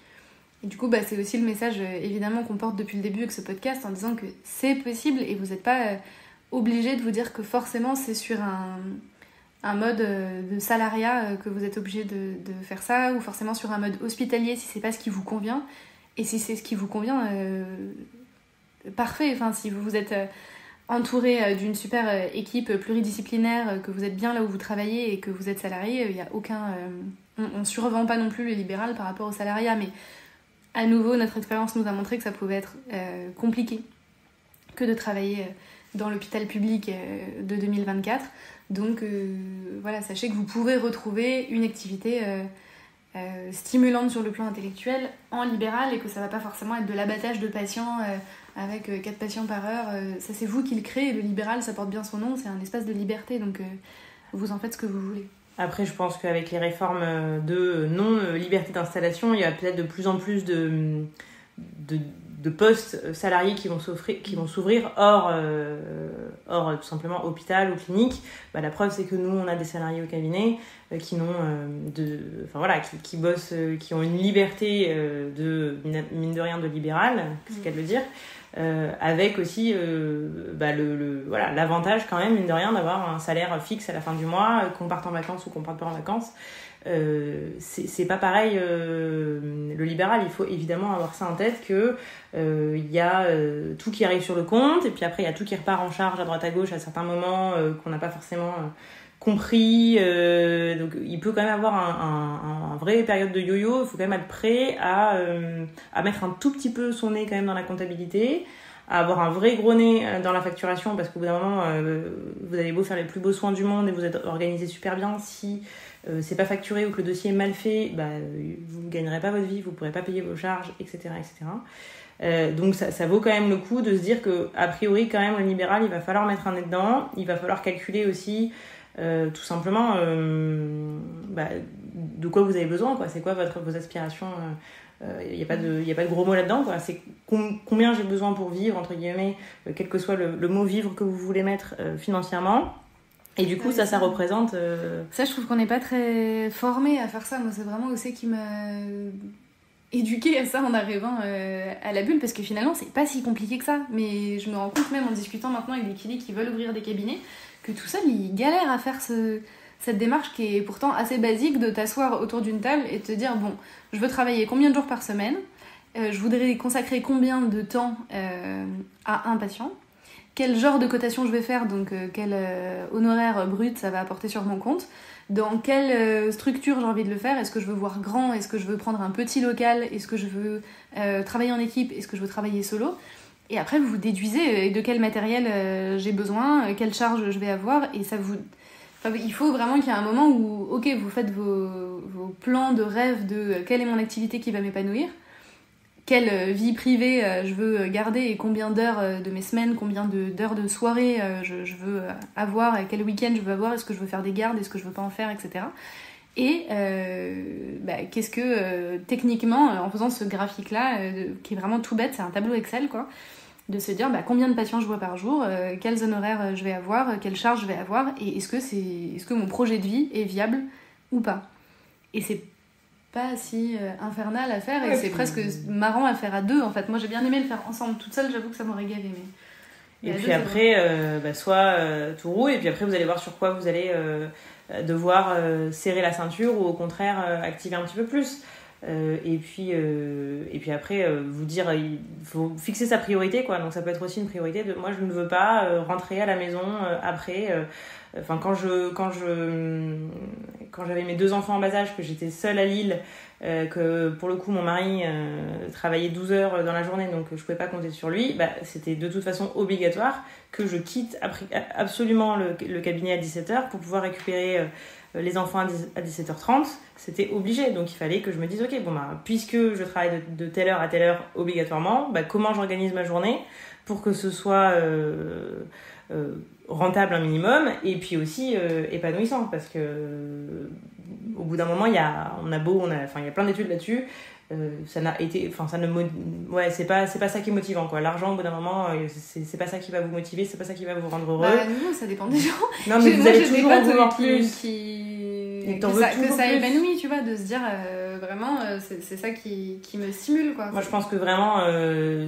Et du coup, c'est aussi le message, évidemment, qu'on porte depuis le début avec ce podcast, en disant que c'est possible et vous n'êtes pas obligé de vous dire que forcément, c'est sur un mode de salariat que vous êtes obligé de faire ça, ou forcément sur un mode hospitalier si c'est pas ce qui vous convient. Et si c'est ce qui vous convient, parfait. Enfin, si vous êtes entouré d'une super équipe pluridisciplinaire, que vous êtes bien là où vous travaillez et que vous êtes salarié, il n'y a aucun... on ne survend pas non plus le libéral par rapport au salariat, mais à nouveau, notre expérience nous a montré que ça pouvait être compliqué que de travailler dans l'hôpital public de 2024. Donc voilà, sachez que vous pouvez retrouver une activité stimulante sur le plan intellectuel en libéral et que ça va pas forcément être de l'abattage de patients avec 4 patients par heure. Ça, c'est vous qui le créez. Le libéral, ça porte bien son nom, c'est un espace de liberté, donc vous en faites ce que vous voulez. Après, je pense qu'avec les réformes de non-liberté d'installation, il y a peut-être de plus en plus de postes salariés qui vont s'ouvrir hors tout simplement hôpital ou clinique. La preuve, c'est que nous, on a des salariés au cabinet qui bossent, qui ont une liberté mine de rien, de libéral, c'est qu'à le dire. Avec aussi l'avantage quand même, mine de rien, d'avoir un salaire fixe à la fin du mois, qu'on parte en vacances ou qu'on parte pas en vacances. C'est pas pareil le libéral. Il faut évidemment avoir ça en tête que il y a tout qui arrive sur le compte et puis après il y a tout qui repart en charge à droite à gauche à certains moments qu'on n'a pas forcément compris, donc il peut quand même avoir un vrai période de yo-yo. Il faut quand même être prêt à mettre un tout petit peu son nez quand même dans la comptabilité, à avoir un vrai gros nez dans la facturation, parce qu'au bout d'un moment vous avez beau faire les plus beaux soins du monde et vous êtes organisé super bien, si c'est pas facturé ou que le dossier est mal fait, vous ne gagnerez pas votre vie, vous pourrez pas payer vos charges, etc. Donc ça vaut quand même le coup de se dire que a priori quand même le libéral, il va falloir mettre un nez dedans, il va falloir calculer aussi tout simplement de quoi vous avez besoin, quoi. C'est quoi vos aspirations. Il n'y a pas de gros mots là-dedans, quoi. C'est combien j'ai besoin pour vivre, entre guillemets, quel que soit le mot vivre que vous voulez mettre financièrement. Et du coup, ça représente... Ça, je trouve qu'on n'est pas très formé à faire ça. Moi, c'est vraiment aussi qui m'a éduquée à ça en arrivant à la bulle, parce que finalement, c'est pas si compliqué que ça. Mais je me rends compte, même en discutant maintenant avec des kinés qui veulent ouvrir des cabinets, que tout seul, ils galèrent à faire cette démarche qui est pourtant assez basique, de t'asseoir autour d'une table et de te dire, bon, je veux travailler combien de jours par semaine, je voudrais consacrer combien de temps à un patient, quel genre de cotation je vais faire, donc quel honoraire brut ça va apporter sur mon compte, dans quelle structure j'ai envie de le faire, est-ce que je veux voir grand, est-ce que je veux prendre un petit local, est-ce que je veux travailler en équipe, est-ce que je veux travailler solo. Et après, vous déduisez de quel matériel j'ai besoin, quelle charge je vais avoir, et ça vous... Enfin, il faut vraiment qu'il y ait un moment où, ok, vous faites vos plans de rêve de quelle est mon activité qui va m'épanouir, quelle vie privée je veux garder et combien d'heures de mes semaines, combien d'heures de soirée je veux avoir, et quel week-end je veux avoir, est-ce que je veux faire des gardes, est-ce que je veux pas en faire, etc. Et qu'est-ce que, techniquement, en faisant ce graphique-là, qui est vraiment tout bête, c'est un tableau Excel, quoi, de se dire combien de patients je vois par jour, quels honoraires je vais avoir, quelles charges je vais avoir, et est-ce que mon projet de vie est viable ou pas. Et c'est pas si infernal à faire, et c'est presque marrant à faire à deux, en fait. Moi, j'ai bien aimé le faire ensemble. Toute seule, j'avoue que ça m'aurait gavé. Mais... Et puis après, soit tout roule, et puis après, vous allez voir sur quoi vous allez devoir serrer la ceinture, ou au contraire, activer un petit peu plus. Et puis après vous dire, il faut fixer sa priorité, quoi. Donc ça peut être aussi une priorité de moi je ne veux pas rentrer à la maison après quand j'avais mes 2 enfants en bas âge, que j'étais seule à Lille, que pour le coup mon mari travaillait 12 heures dans la journée, donc je pouvais pas compter sur lui, c'était de toute façon obligatoire que je quitte absolument le cabinet à 17h pour pouvoir récupérer les enfants à 17h30. C'était obligé, donc il fallait que je me dise ok, puisque je travaille de telle heure à telle heure obligatoirement, comment j'organise ma journée pour que ce soit rentable un minimum, et puis aussi épanouissant, parce que au bout d'un moment il y a plein d'études là-dessus, ça n'a été, enfin ça ne ouais, c'est pas ça qui est motivant quoi. L'argent au bout d'un moment c'est pas ça qui va vous motiver, c'est pas ça qui va vous rendre heureux. Non, ça dépend des gens. Non mais vous allez toujours en vouloir plus. Que ça épanouit, tu vois, de se dire vraiment c'est ça qui me stimule quoi. Moi je pense que vraiment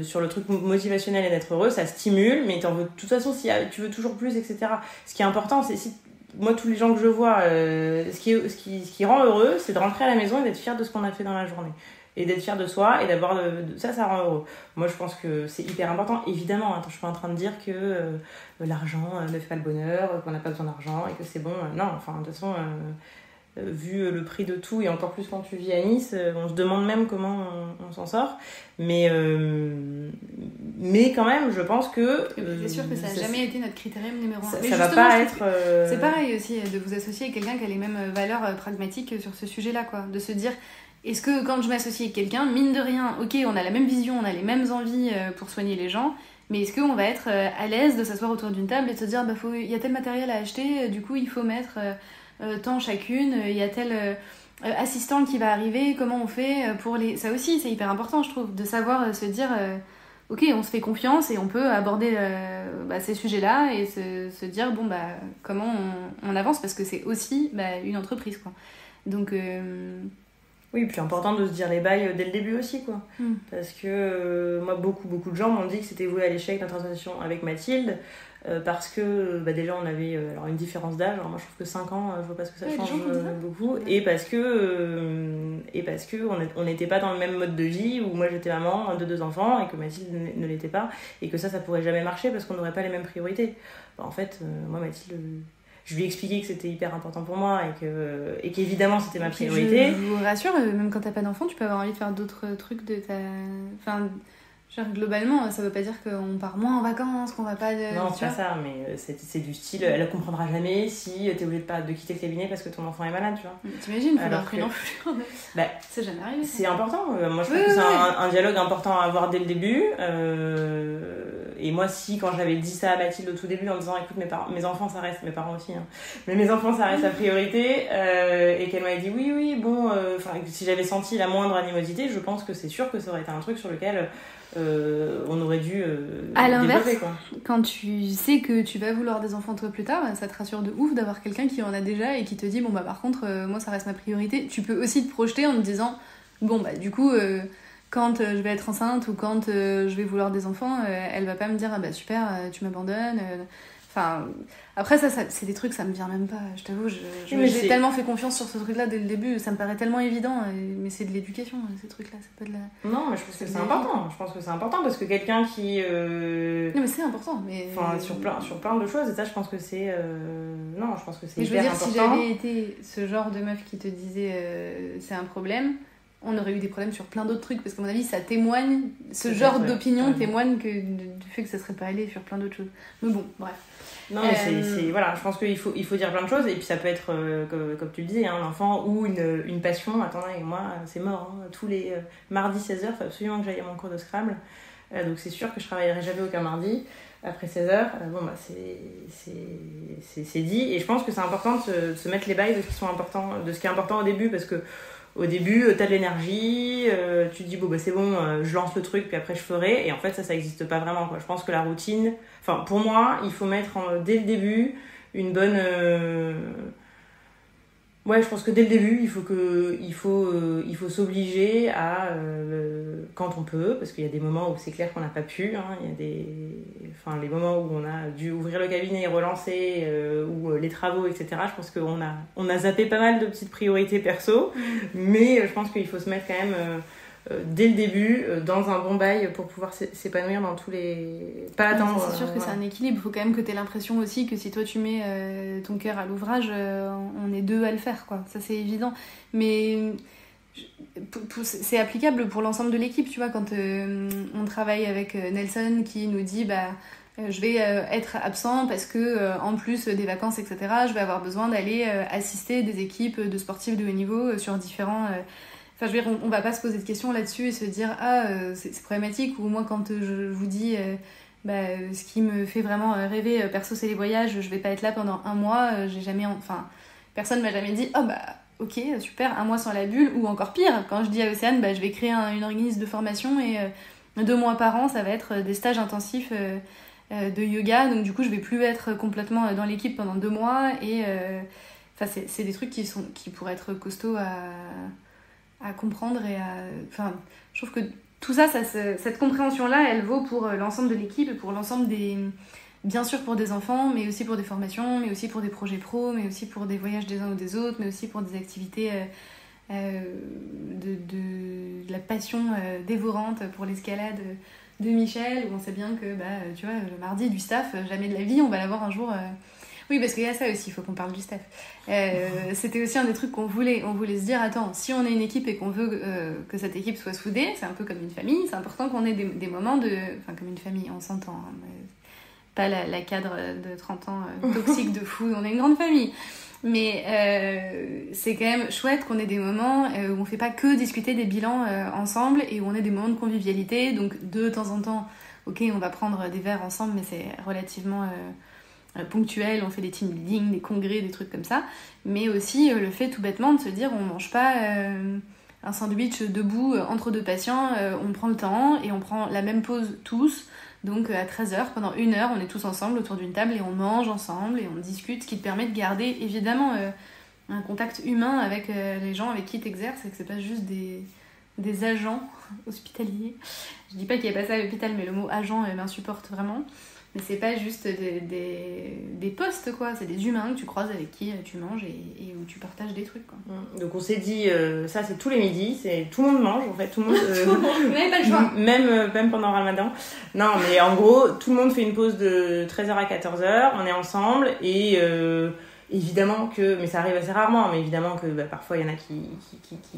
sur le truc motivationnel et d'être heureux ça stimule, mais t'en veux de toute façon si tu veux toujours plus, etc. Ce qui est important c'est si moi tous les gens que je vois ce qui rend heureux c'est de rentrer à la maison et d'être fier de ce qu'on a fait dans la journée et d'être fier de soi et d'avoir ça rend heureux. Moi je pense que c'est hyper important évidemment. Attends, je suis pas en train de dire que l'argent ne fait pas le bonheur, qu'on n'a pas besoin d'argent et que c'est bon. Non, enfin de toute façon vu le prix de tout et encore plus quand tu vis à Nice, on se demande même comment on s'en sort, mais quand même je pense que c'est sûr que ça n'a jamais été notre critérium numéro 1. Ça va pas être c'est pareil aussi de vous associer avec quelqu'un qui a les mêmes valeurs pragmatiques sur ce sujet là quoi, de se dire est-ce que quand je m'associe avec quelqu'un, mine de rien, ok on a la même vision, on a les mêmes envies pour soigner les gens, mais est-ce qu'on va être à l'aise de s'asseoir autour d'une table et de se dire il y a tel matériel à acheter, du coup il faut mettre tant chacune, il y a tel assistant qui va arriver, comment on fait pour les... Ça aussi, c'est hyper important, je trouve, de savoir se dire, ok, on se fait confiance et on peut aborder ces sujets-là et se dire, comment on avance, parce que c'est aussi une entreprise, quoi. Donc... Oui, puis important de se dire les bails dès le début aussi, quoi. Parce que moi, beaucoup de gens m'ont dit que c'était voué à l'échec notre association avec Mathilde, parce que déjà on avait alors une différence d'âge. Alors moi je trouve que 5 ans, je vois pas ce que ça change beaucoup. Et parce que on n'était pas dans le même mode de vie, où moi j'étais maman de 2 enfants et que Mathilde ne l'était pas, et que ça pourrait jamais marcher parce qu'on n'aurait pas les mêmes priorités. En fait, moi Mathilde... Je lui ai expliqué que c'était hyper important pour moi et qu'évidemment c'était ma priorité. Je vous rassure, même quand t'as pas d'enfant, tu peux avoir envie de faire d'autres trucs de ta... Enfin, genre, globalement, ça veut pas dire qu'on part moins en vacances, qu'on va pas... Non, c'est pas ça, mais c'est du style, elle comprendra jamais si t'es obligé de quitter le cabinet parce que ton enfant est malade, tu vois. T'imagines, il faut leur pris enfant. C'est jamais arrivé. C'est important. Moi, je trouve que c'est un dialogue important à avoir dès le début. Et moi, quand j'avais dit ça à Mathilde au tout début en disant écoute, mes enfants ça reste, mes parents aussi, hein, mais mes enfants ça reste la priorité, et qu'elle m'avait dit oui, bon, si j'avais senti la moindre animosité, je pense que c'est sûr que ça aurait été un truc sur lequel on aurait dû à l'inverse, quoi. Quand tu sais que tu vas vouloir des enfants toi plus tard, ça te rassure de ouf d'avoir quelqu'un qui en a déjà et qui te dit par contre, moi ça reste ma priorité. Tu peux aussi te projeter en te disant du coup. Quand je vais être enceinte ou quand je vais vouloir des enfants, elle va pas me dire super, tu m'abandonnes. Enfin, après ça c'est des trucs, ça me vient même pas. Je t'avoue, j'ai tellement fait confiance sur ce truc-là dès le début, ça me paraît tellement évident. Mais c'est de l'éducation, ces trucs-là, c'est pas de la. Non, mais je pense que c'est important. Je pense que c'est important parce que quelqu'un qui. Non, mais c'est important. Enfin, sur plein de choses, et ça, je pense que c'est. Non, je pense que c'est hyper important. Je veux dire, si j'avais été ce genre de meuf qui te disait c'est un problème. On aurait eu des problèmes sur plein d'autres trucs parce qu'à mon avis ça témoigne, genre d'opinion témoigne du fait que ça serait pas allé sur plein d'autres choses. Mais bon, bref. Non mais c'est voilà, je pense qu'il faut dire plein de choses, et puis ça peut être comme tu le disais, un enfant ou une passion. Attendez, moi c'est mort, hein. Tous les mardis 16h, il faut absolument que j'aille à mon cours de Scrabble, donc c'est sûr que je travaillerai jamais aucun mardi après 16h. C'est dit, et je pense que c'est important de se mettre les bails de ce qui est important au début, parce que au début, t'as de l'énergie, tu te dis c'est bon, je lance le truc puis après je ferai, et en fait ça existe pas vraiment, quoi. Je pense que la routine, pour moi, il faut mettre dès le début une bonne je pense que dès le début, il faut s'obliger à quand on peut, parce qu'il y a des moments où c'est clair qu'on n'a pas pu, hein. Il y a les moments où on a dû ouvrir le cabinet et relancer, ou les travaux, etc. Je pense qu'on a zappé pas mal de petites priorités perso, mais je pense qu'il faut se mettre quand même dès le début dans un bon bail pour pouvoir s'épanouir dans tous les... Pas attendre... C'est sûr que c'est un équilibre. Il faut quand même que tu aies l'impression aussi que si toi tu mets ton cœur à l'ouvrage, on est 2 à le faire, quoi. Ça c'est évident. Mais c'est applicable pour l'ensemble de l'équipe, tu vois, quand on travaille avec Nelson qui nous dit je vais être absent parce que en plus des vacances, etc., je vais avoir besoin d'aller assister des équipes de sportifs de haut niveau sur différents... Enfin, je veux dire, on va pas se poser de questions là-dessus et se dire c'est problématique, ou moi quand je vous dis ce qui me fait vraiment rêver perso c'est les voyages, je vais pas être là pendant 1 mois, j'ai jamais personne m'a jamais dit ok, super, un mois sans la bulle, ou encore pire, quand je dis à Océane, je vais créer une organisme de formation et 2 mois par an, ça va être des stages intensifs de yoga, donc du coup je vais plus être complètement dans l'équipe pendant 2 mois et c'est des trucs qui pourraient être costauds à comprendre et je trouve que tout ça, cette compréhension-là, elle vaut pour l'ensemble de l'équipe et pour l'ensemble bien sûr pour des enfants, mais aussi pour des formations, mais aussi pour des projets pro, mais aussi pour des voyages des uns ou des autres, mais aussi pour des activités de la passion dévorante pour l'escalade de Michel, où on sait bien que, tu vois, le mardi du staff, jamais de la vie, on va l'avoir un jour... Oui, parce qu'il y a ça aussi, il faut qu'on parle du staff. C'était aussi un des trucs qu'on voulait. On voulait se dire, attends, si on est une équipe et qu'on veut que cette équipe soit soudée, c'est un peu comme une famille, c'est important qu'on ait des moments de... Enfin, comme une famille, on s'entend, hein, mais pas la cadre de 30 ans toxique de fou, on est une grande famille. Mais c'est quand même chouette qu'on ait des moments où on fait pas que discuter des bilans ensemble et où on ait des moments de convivialité. Donc de temps en temps, ok, on va prendre des verres ensemble, mais c'est relativement ponctuel. On fait des team building, des congrès, des trucs comme ça. Mais aussi le fait tout bêtement de se dire on mange pas un sandwich debout entre 2 patients, on prend le temps et on prend la même pause tous. Donc à 13h, pendant 1 heure, on est tous ensemble autour d'une table et on mange ensemble et on discute, ce qui te permet de garder évidemment un contact humain avec les gens avec qui tu exerces et que c'est pas juste des agents hospitaliers. Je dis pas qu'il n'y a pas ça à l'hôpital, mais le mot agent m'insupporte vraiment. Mais c'est pas juste des postes, quoi. C'est des humains que tu croises avec qui tu manges et où tu partages des trucs, quoi. Donc on s'est dit, ça c'est tous les midis, tout le monde mange en fait, tout le monde... Vous n'avez pas le choix. Même pendant Ramadan. Non, mais en gros, tout le monde fait une pause de 13h à 14h, on est ensemble et... évidemment que, mais ça arrive assez rarement, mais évidemment que parfois il y en a qui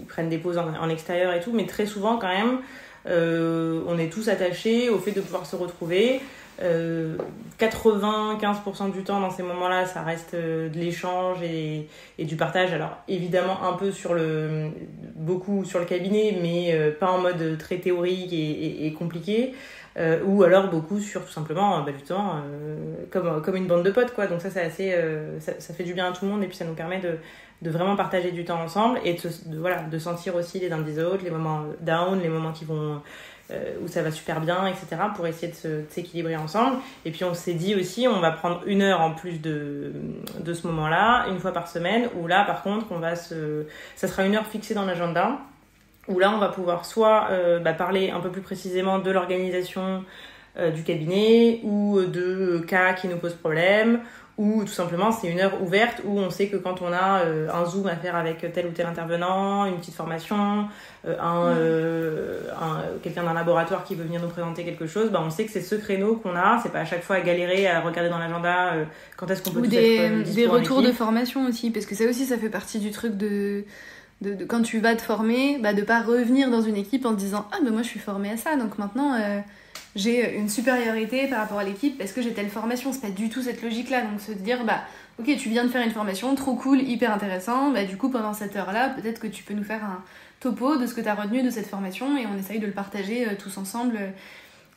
prennent des pauses en extérieur et tout, mais très souvent quand même, on est tous attachés au fait de pouvoir se retrouver. 95% du temps dans ces moments-là, ça reste de l'échange et du partage. Alors évidemment un peu beaucoup sur le cabinet, mais pas en mode très théorique et compliqué. Ou alors beaucoup sur tout simplement justement comme une bande de potes, quoi. Donc ça c'est assez ça fait du bien à tout le monde et puis ça nous permet de vraiment partager du temps ensemble et de sentir aussi les uns des autres, les moments down, les moments qui vont où ça va super bien, etc., pour essayer de s'équilibrer ensemble. Et puis on s'est dit aussi, on va prendre 1 heure en plus de ce moment-là, 1 fois par semaine, où là par contre ça sera 1 heure fixée dans l'agenda, où là on va pouvoir soit parler un peu plus précisément de l'organisation du cabinet ou de cas qui nous posent problème, ou tout simplement c'est 1 heure ouverte où on sait que quand on a un zoom à faire avec tel ou tel intervenant, une petite formation, quelqu'un d'un laboratoire qui veut venir nous présenter quelque chose, on sait que c'est ce créneau qu'on a, c'est pas à chaque fois à galérer à regarder dans l'agenda quand est-ce qu'on peut être des retours de formation aussi, parce que ça aussi ça fait partie du truc de quand tu vas te former, de pas revenir dans une équipe en te disant moi je suis formée à ça, donc maintenant j'ai une supériorité par rapport à l'équipe parce que j'ai telle formation. C'est pas du tout cette logique-là. Donc se dire, ok, tu viens de faire une formation, trop cool, hyper intéressant. Du coup, pendant cette heure-là, peut-être que tu peux nous faire un topo de ce que tu as retenu de cette formation et on essaye de le partager tous ensemble.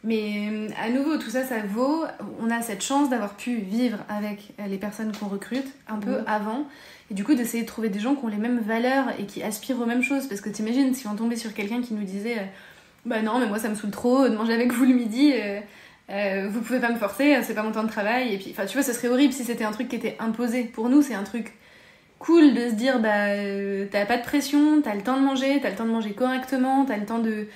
Mais à nouveau, tout ça vaut... On a cette chance d'avoir pu vivre avec les personnes qu'on recrute un peu avant. Et du coup, d'essayer de trouver des gens qui ont les mêmes valeurs et qui aspirent aux mêmes choses. Parce que t'imagines, si on tombait sur quelqu'un qui nous disait... non, mais moi ça me saoule trop de manger avec vous le midi, vous pouvez pas me forcer, c'est pas mon temps de travail. Et puis, tu vois, ce serait horrible si c'était un truc qui était imposé. Pour nous, c'est un truc cool de se dire, t'as pas de pression, t'as le temps de manger correctement, t'as le temps de...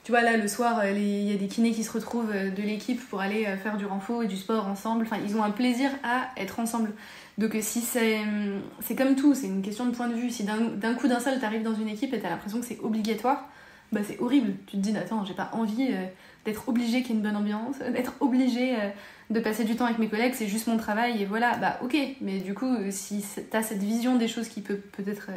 Tu vois, là, le soir, il y a des kinés qui se retrouvent de l'équipe pour aller faire du renfo et du sport ensemble. Enfin, ils ont un plaisir à être ensemble. Donc si c'est comme tout, c'est une question de point de vue. Si d'un coup d'un seul, t'arrives dans une équipe et t'as l'impression que c'est obligatoire, c'est horrible. Tu te dis, attends, j'ai pas envie d'être obligée qu'il y ait une bonne ambiance, d'être obligée de passer du temps avec mes collègues, c'est juste mon travail et voilà. Ok, mais du coup, si t'as cette vision des choses qui peut peut-être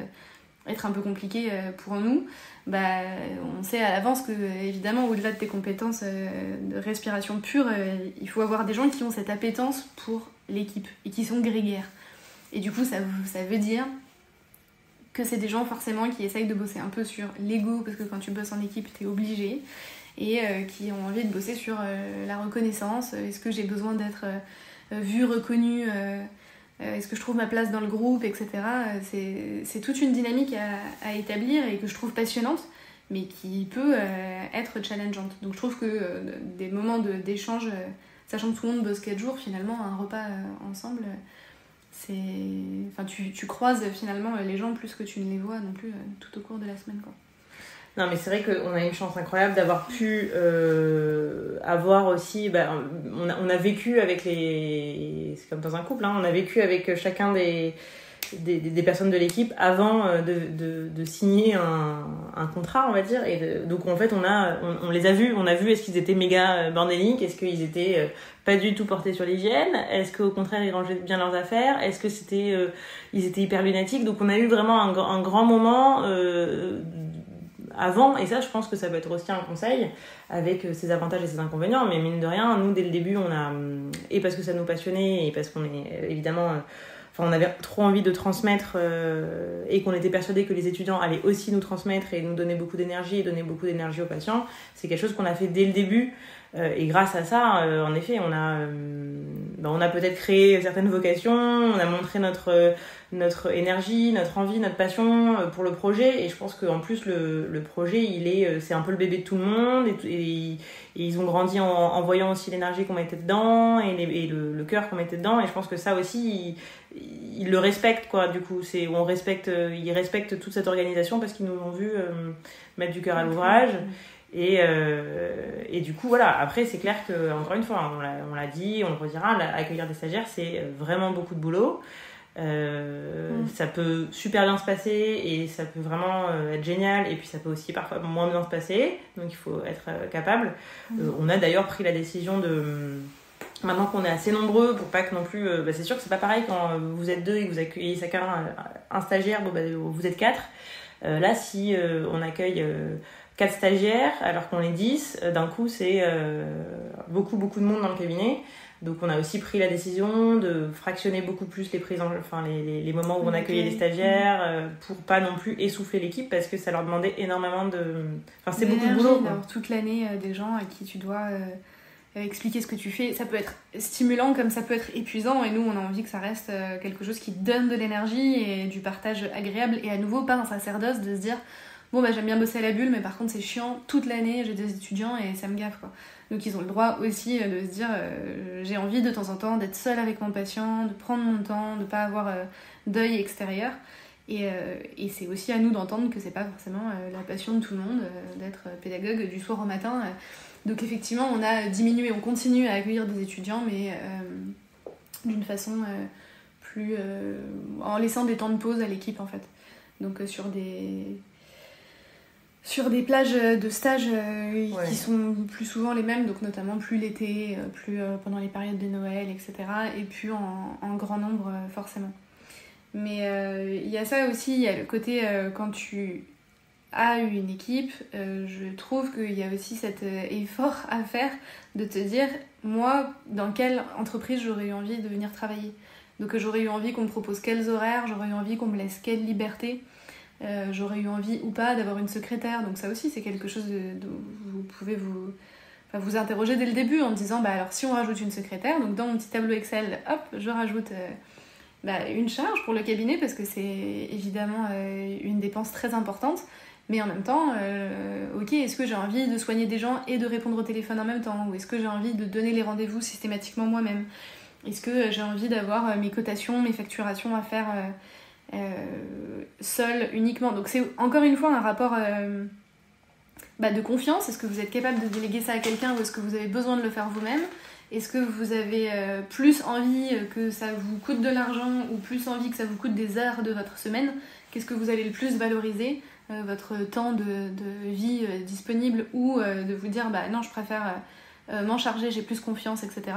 être un peu compliquée pour nous, on sait à l'avance que, évidemment, au-delà de tes compétences de respiration pure, il faut avoir des gens qui ont cette appétence pour l'équipe et qui sont grégaires. Et du coup, ça veut dire que c'est des gens forcément qui essayent de bosser un peu sur l'ego, parce que quand tu bosses en équipe, t'es obligé, et qui ont envie de bosser sur la reconnaissance. Est-ce que j'ai besoin d'être vue, reconnue est-ce que je trouve ma place dans le groupe, etc. C'est toute une dynamique à établir et que je trouve passionnante, mais qui peut être challengeante. Donc je trouve que des moments d'échange, sachant que tout le monde bosse 4 jours, finalement, un repas ensemble, enfin, tu croises finalement les gens plus que tu ne les vois non plus tout au cours de la semaine, quoi. Non, mais c'est vrai qu'on a une chance incroyable d'avoir pu avoir aussi... on a vécu avec les... C'est comme dans un couple, hein, on a vécu avec chacun des personnes de l'équipe avant de signer un contrat, on va dire. Donc en fait, on les a vus. On a vu est-ce qu'ils étaient méga bordéliques, est-ce qu'ils étaient pas du tout portés sur l'hygiène, est-ce qu'au contraire, ils rangeaient bien leurs affaires, est-ce que ils étaient hyper lunatiques. Donc on a eu vraiment un grand moment... avant, et ça je pense que ça peut être aussi un conseil avec ses avantages et ses inconvénients, mais mine de rien, nous dès le début on a, et parce que ça nous passionnait et parce qu'on est évidemment on avait trop envie de transmettre et qu'on était persuadés que les étudiants allaient aussi nous transmettre et nous donner beaucoup d'énergie et donner beaucoup d'énergie aux patients, c'est quelque chose qu'on a fait dès le début. Et grâce à ça, en effet, on a peut-être créé certaines vocations, on a montré notre énergie, notre envie, notre passion pour le projet. Et je pense qu'en plus, le projet, c'est un peu le bébé de tout le monde. Et ils ont grandi en voyant aussi l'énergie qu'on mettait dedans et le cœur qu'on mettait dedans. Et je pense que ça aussi, ils le respectent, quoi. Du coup, ils respectent toute cette organisation parce qu'ils nous ont vu mettre du cœur à l'ouvrage. Et du coup, voilà. Après, c'est clair que, encore une fois, on l'a dit, on le redira, accueillir des stagiaires, c'est vraiment beaucoup de boulot. Ça peut super bien se passer et ça peut vraiment être génial, et puis ça peut aussi parfois moins bien se passer, donc il faut être capable. On a d'ailleurs pris la décision maintenant qu'on est assez nombreux, pour pas que non plus... c'est sûr que c'est pas pareil quand vous êtes 2 et que vous accueillez chacun un stagiaire, vous êtes 4. Là, si on accueille 4 stagiaires alors qu'on est 10, d'un coup c'est beaucoup de monde dans le cabinet. Donc on a aussi pris la décision de fractionner beaucoup plus les moments où on accueillait les stagiaires pour pas non plus essouffler l'équipe, parce que ça leur demandait énormément c'est beaucoup de boulot, d'avoir toute l'année des gens à qui tu dois expliquer ce que tu fais. Ça peut être stimulant comme ça peut être épuisant, et nous on a envie que ça reste quelque chose qui donne de l'énergie et du partage agréable, et à nouveau pas un sacerdoce de se dire j'aime bien bosser à la bulle, mais par contre c'est chiant toute l'année, j'ai des étudiants et ça me gaffe, quoi. Donc ils ont le droit aussi de se dire j'ai envie de temps en temps d'être seule avec mon patient, de prendre mon temps, de pas avoir d'œil extérieur, et c'est aussi à nous d'entendre que c'est pas forcément la passion de tout le monde d'être pédagogue du soir au matin. Donc effectivement on a diminué, on continue à accueillir des étudiants, mais d'une façon plus en laissant des temps de pause à l'équipe, en fait. Donc sur des plages de stage qui sont plus souvent les mêmes, donc notamment plus l'été, plus pendant les périodes de Noël, etc. Et plus en grand nombre, forcément. Mais il y a ça aussi, il y a le côté quand tu as une équipe, je trouve qu'il y a aussi cet effort à faire de te dire, moi, dans quelle entreprise j'aurais eu envie de venir travailler. Donc j'aurais eu envie qu'on me propose quels horaires, j'aurais eu envie qu'on me laisse quelle liberté. J'aurais eu envie ou pas d'avoir une secrétaire, donc ça aussi c'est quelque chose dont vous pouvez vous interroger dès le début en disant alors si on rajoute une secrétaire, donc dans mon petit tableau Excel, hop, je rajoute une charge pour le cabinet, parce que c'est évidemment une dépense très importante, mais en même temps, ok, est-ce que j'ai envie de soigner des gens et de répondre au téléphone en même temps, ou est-ce que j'ai envie de donner les rendez-vous systématiquement moi-même, est-ce que j'ai envie d'avoir mes cotations, mes facturations à faire seul uniquement. Donc c'est encore une fois un rapport de confiance. Est-ce que vous êtes capable de déléguer ça à quelqu'un, ou est-ce que vous avez besoin de le faire vous-même? Est-ce que vous avez plus envie que ça vous coûte de l'argent, ou plus envie que ça vous coûte des heures de votre semaine? Qu'est-ce que vous allez le plus valoriser, votre temps de vie disponible, ou de vous dire non, je préfère m'en charger, j'ai plus confiance, etc.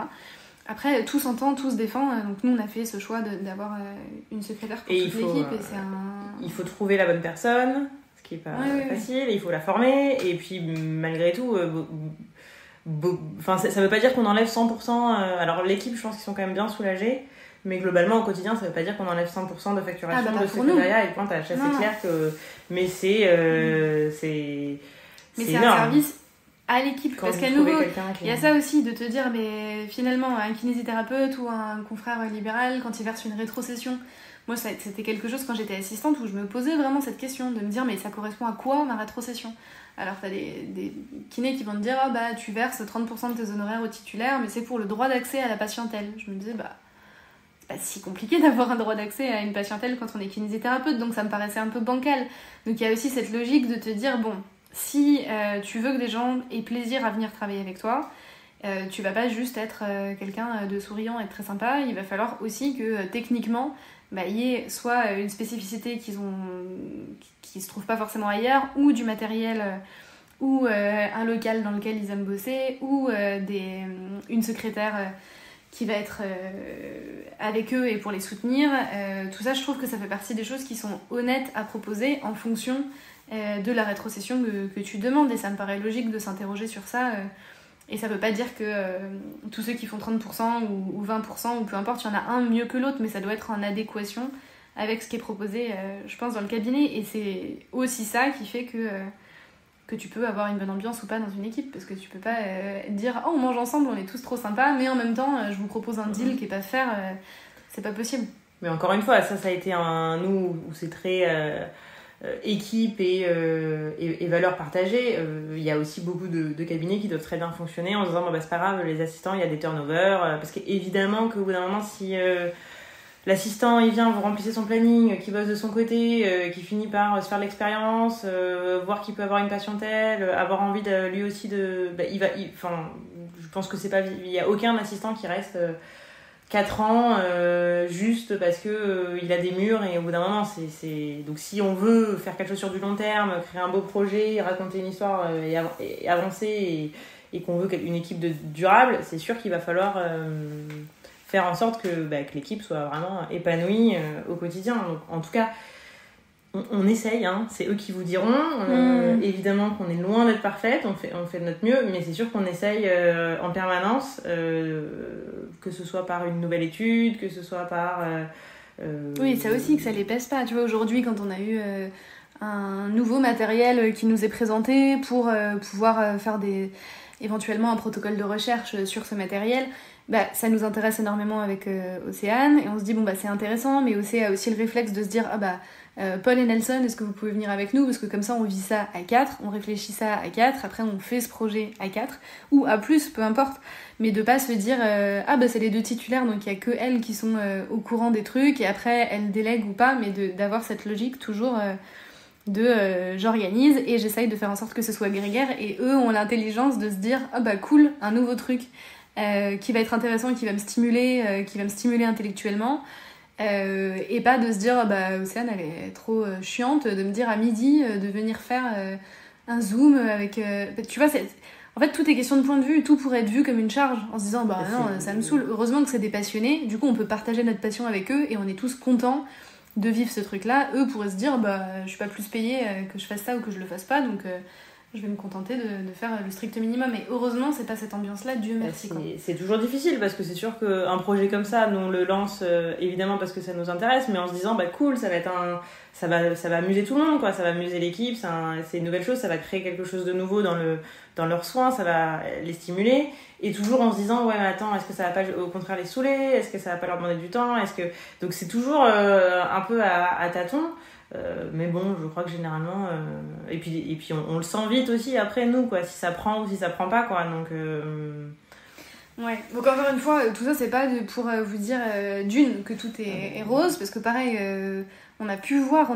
Après, tout s'entend, tout se défend, donc nous on a fait ce choix d'avoir une secrétaire pour toute l'équipe. Il faut trouver la bonne personne, ce qui est pas facile, il faut la former, et puis malgré tout, ça veut pas dire qu'on enlève 100%, alors l'équipe je pense qu'ils sont quand même bien soulagés, mais globalement au quotidien ça veut pas dire qu'on enlève 100% de facturation de secrétariat et de pointage, ça c'est clair que... Mais c'est un service à l'équipe. Quand Parce vous qu'à trouvez nouveau, quelqu'un qui- il y a ça aussi de te dire, mais finalement, un kinésithérapeute ou un confrère libéral, quand il verse une rétrocession, moi c'était quelque chose quand j'étais assistante où je me posais vraiment cette question de me dire, mais ça correspond à quoi ma rétrocession? Alors t'as des kinés qui vont te dire, ah bah tu verses 30% de tes honoraires au titulaire, mais c'est pour le droit d'accès à la patientèle. Je me disais, bah c'est pas si compliqué d'avoir un droit d'accès à une patientèle quand on est kinésithérapeute, donc ça me paraissait un peu bancal. Donc il y a aussi cette logique de te dire, bon, si tu veux que des gens aient plaisir à venir travailler avec toi, tu vas pas juste être quelqu'un de souriant et de très sympa, il va falloir aussi que techniquement, il y ait soit une spécificité qui se trouve pas forcément ailleurs, ou du matériel, ou un local dans lequel ils aiment bosser, ou une secrétaire qui va être avec eux et pour les soutenir. Tout ça, je trouve que ça fait partie des choses qui sont honnêtes à proposer en fonction de la rétrocession que tu demandes. Et ça me paraît logique de s'interroger sur ça. Et ça veut pas dire que tous ceux qui font 30% ou 20% ou peu importe, il y en a un mieux que l'autre, mais ça doit être en adéquation avec ce qui est proposé, je pense, dans le cabinet. Et c'est aussi ça qui fait que tu peux avoir une bonne ambiance ou pas dans une équipe, parce que tu peux pas dire « Oh, on mange ensemble, on est tous trop sympas, mais en même temps, je vous propose un deal qui est pas faire, c'est pas possible. » Mais encore une fois, ça a été nous où c'est très équipe et valeurs partagées. Il y a aussi beaucoup de cabinets qui doivent très bien fonctionner en se disant bah, c'est pas grave, les assistants, il y a des turnovers. Parce qu'évidemment qu'au bout d'un moment, si l'assistant il vient, vous remplissez son planning, qui bosse de son côté, qui finit par se faire de l'expérience, voir qu'il peut avoir une patientèle, avoir envie de, lui aussi de. Bah, je pense que c'est pas. Il n'y a aucun assistant qui reste 4 ans juste parce que il a des murs et au bout d'un moment donc si on veut faire quelque chose sur du long terme, créer un beau projet, raconter une histoire et avancer et qu'on veut une équipe durable, c'est sûr qu'il va falloir faire en sorte que l'équipe soit vraiment épanouie au quotidien. Donc, en tout cas on essaye, hein, c'est eux qui vous diront. Évidemment qu'on est loin d'être parfaite, on fait de notre mieux, mais c'est sûr qu'on essaye en permanence, que ce soit par une nouvelle étude, que ce soit par... Oui, ça aussi, que ça les pèse pas. Tu vois, aujourd'hui, quand on a eu un nouveau matériel qui nous est présenté pour pouvoir faire éventuellement un protocole de recherche sur ce matériel, ça nous intéresse énormément avec Océane, et on se dit, c'est intéressant, mais Océane a aussi le réflexe de se dire, Paul et Nelson, est-ce que vous pouvez venir avec nous? Parce que comme ça, on vit ça à 4, on réfléchit ça à 4, après on fait ce projet à 4, ou à plus, peu importe. Mais de pas se dire, c'est les deux titulaires, donc il y a que elles qui sont au courant des trucs, et après, elles délèguent ou pas, mais d'avoir cette logique toujours j'organise, et j'essaye de faire en sorte que ce soit grégaire, et eux ont l'intelligence de se dire, cool, un nouveau truc qui va être intéressant, qui va me stimuler intellectuellement. Et pas de se dire Océane elle est trop chiante, de me dire à midi de venir faire un zoom avec tu vois, en fait tout est question de point de vue, tout pourrait être vu comme une charge en se disant non, ça me saoule. Heureusement que c'est des passionnés, du coup on peut partager notre passion avec eux et on est tous contents de vivre ce truc là. Eux pourraient se dire je suis pas plus payée que je fasse ça ou que je le fasse pas, donc je vais me contenter de faire le strict minimum. Et heureusement, c'est pas cette ambiance-là, Dieu merci. C'est toujours difficile parce que c'est sûr qu'un projet comme ça, nous on le lance évidemment parce que ça nous intéresse, mais en se disant cool, ça va être ça va amuser tout le monde, quoi. Ça va amuser l'équipe, c'est une nouvelle chose, ça va créer quelque chose de nouveau dans leurs soins, ça va les stimuler. Et toujours en se disant ouais mais attends, est-ce que ça va pas au contraire les saouler, est-ce que ça va pas leur demander du temps, donc c'est toujours un peu à tâtons. Mais bon, je crois que généralement et puis on le sent vite aussi après nous, quoi, si ça prend ou si ça prend pas, quoi. Donc ouais, donc encore une fois, tout ça c'est pas pour vous dire que tout est rose, parce que pareil, on a pu voir,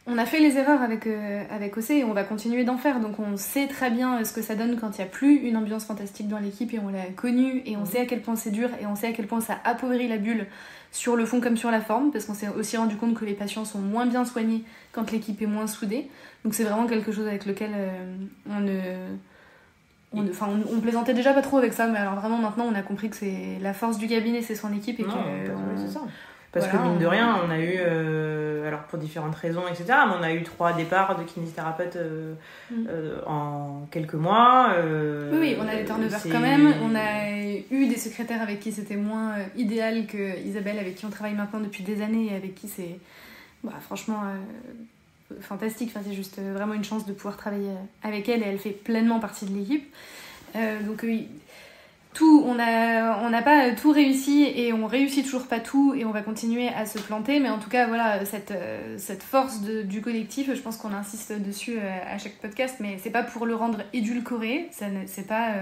on a fait les erreurs avec OC et on va continuer d'en faire, donc on sait très bien ce que ça donne quand il n'y a plus une ambiance fantastique dans l'équipe, et on l'a connu, et on sait à quel point c'est dur, et on sait à quel point ça appauvrit la bulle sur le fond comme sur la forme, parce qu'on s'est aussi rendu compte que les patients sont moins bien soignés quand l'équipe est moins soudée. Donc c'est vraiment quelque chose avec lequel on plaisantait déjà pas trop avec ça, mais alors vraiment maintenant on a compris que c'est la force du cabinet, c'est son équipe, et c'est ça. Parce que mine de rien, on a eu, alors pour différentes raisons, etc., mais on a eu 3 départs de kinésithérapeutes en quelques mois. Oui, on a des turnovers quand même. On a eu des secrétaires avec qui c'était moins idéal que Isabelle, avec qui on travaille maintenant depuis des années, et avec qui c'est franchement fantastique. Enfin, c'est juste vraiment une chance de pouvoir travailler avec elle et elle fait pleinement partie de l'équipe. Donc on n'a pas tout réussi et on réussit toujours pas tout et on va continuer à se planter, mais en tout cas voilà, cette force du collectif, je pense qu'on insiste dessus à chaque podcast, mais c'est pas pour le rendre édulcoré, c'est pas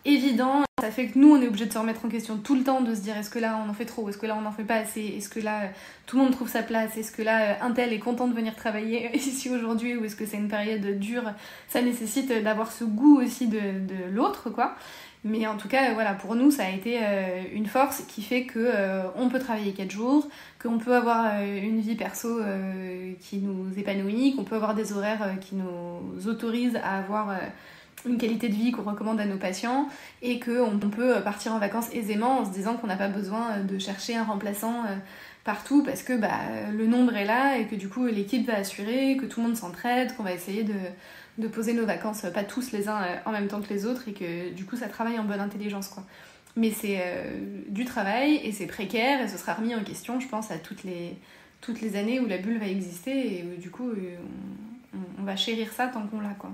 évident. Ça fait que nous on est obligé de se remettre en question tout le temps, de se dire est-ce que là on en fait trop, est-ce que là on en fait pas assez, est-ce que là tout le monde trouve sa place, est-ce que là un tel est content de venir travailler ici aujourd'hui, ou est-ce que c'est une période dure. Ça nécessite d'avoir ce goût aussi de l'autre, quoi. Mais en tout cas, voilà, pour nous, ça a été une force qui fait que on peut travailler 4 jours, qu'on peut avoir une vie perso qui nous épanouit, qu'on peut avoir des horaires qui nous autorisent à avoir une qualité de vie qu'on recommande à nos patients, et qu'on peut partir en vacances aisément en se disant qu'on n'a pas besoin de chercher un remplaçant partout, parce que le nombre est là et que du coup l'équipe va assurer, que tout le monde s'entraide, qu'on va essayer de poser nos vacances, pas tous les uns en même temps que les autres, et que du coup ça travaille en bonne intelligence, quoi. Mais c'est du travail et c'est précaire, et ce sera remis en question, je pense, à toutes les années où la bulle va exister, et où, du coup on va chérir ça tant qu'on l'a, quoi.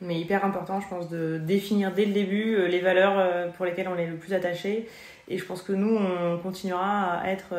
Mais hyper important, je pense, de définir dès le début les valeurs pour lesquelles on est le plus attaché, et je pense que nous on continuera à être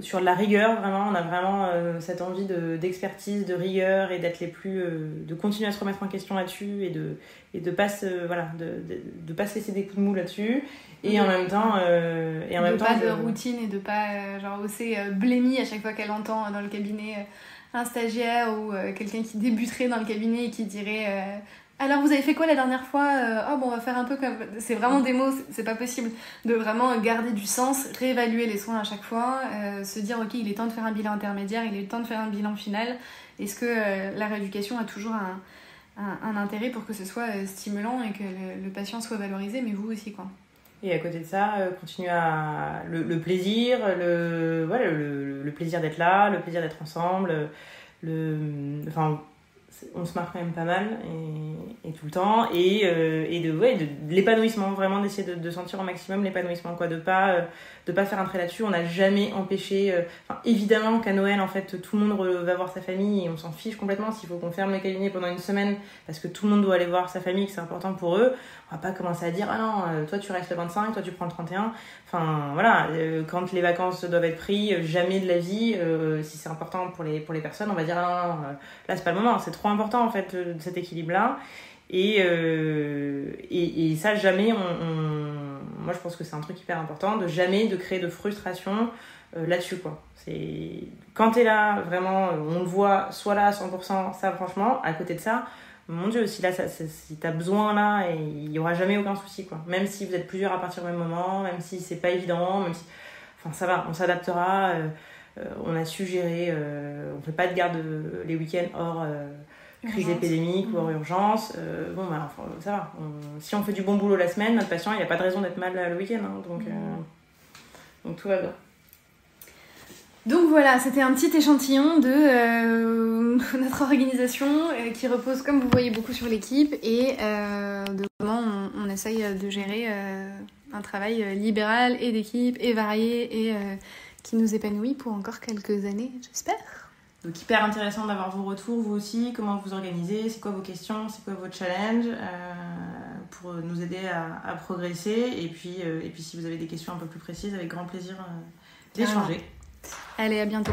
sur de la rigueur, vraiment. On a vraiment cette envie d'expertise, de rigueur, et d'être les plus de continuer à se remettre en question là-dessus, et de pas de pas se laisser des coups de mou là-dessus, et en même temps de routine, et de pas genre aussi blêmie à chaque fois qu'elle entend dans le cabinet un stagiaire ou quelqu'un qui débuterait dans le cabinet et qui dirait alors vous avez fait quoi la dernière fois, oh bon on va faire un peu comme... C'est vraiment des mots, c'est pas possible. De vraiment garder du sens, réévaluer les soins à chaque fois, se dire ok, il est temps de faire un bilan intermédiaire, il est temps de faire un bilan final. Est-ce que la rééducation a toujours un intérêt pour que ce soit stimulant et que le patient soit valorisé, mais vous aussi, quoi. Et à côté de ça, continuer à le plaisir, le plaisir d'être là, le plaisir d'être ensemble, enfin, on se marre quand même pas mal et tout le temps, et de l'épanouissement, vraiment d'essayer de sentir au maximum l'épanouissement, quoi, de pas faire un trait là-dessus. On n'a jamais empêché, évidemment qu'à Noël en fait tout le monde va voir sa famille, et on s'en fiche complètement s'il faut qu'on ferme le cabinet pendant une semaine parce que tout le monde doit aller voir sa famille, que c'est important pour eux. On va pas commencer à dire ah non, toi tu restes le 25, toi tu prends le 31. Enfin voilà, quand les vacances doivent être prises, jamais de la vie, si c'est important pour les personnes, on va dire ah non, là c'est pas le moment, c'est trop important en fait cet équilibre là. Et ça, jamais moi je pense que c'est un truc hyper important, de jamais de créer de frustration là-dessus, quoi. C'est quand t'es là vraiment, on le voit, soit là à 100%, ça franchement. À côté de ça, mon Dieu, si t'as besoin là, et il y aura jamais aucun souci, quoi. Même si vous êtes plusieurs à partir au même moment, même si c'est pas évident, même si, enfin ça va, on s'adaptera. On a su gérer, on fait pas de garde les week-ends hors crise épidémique ou hors urgence. Bon, bah, ça va. Si on fait du bon boulot la semaine, notre patient, il n'y a pas de raison d'être mal le week-end. Hein, donc tout va bien. Donc voilà, c'était un petit échantillon de notre organisation qui repose, comme vous voyez, beaucoup sur l'équipe, et de comment on essaye de gérer un travail libéral et d'équipe et varié, et qui nous épanouit pour encore quelques années, j'espère. Donc hyper intéressant d'avoir vos retours, vous aussi, comment vous organisez, c'est quoi vos questions, c'est quoi vos challenges, pour nous aider à progresser, et puis si vous avez des questions un peu plus précises, avec grand plaisir d'échanger. Allez, à bientôt.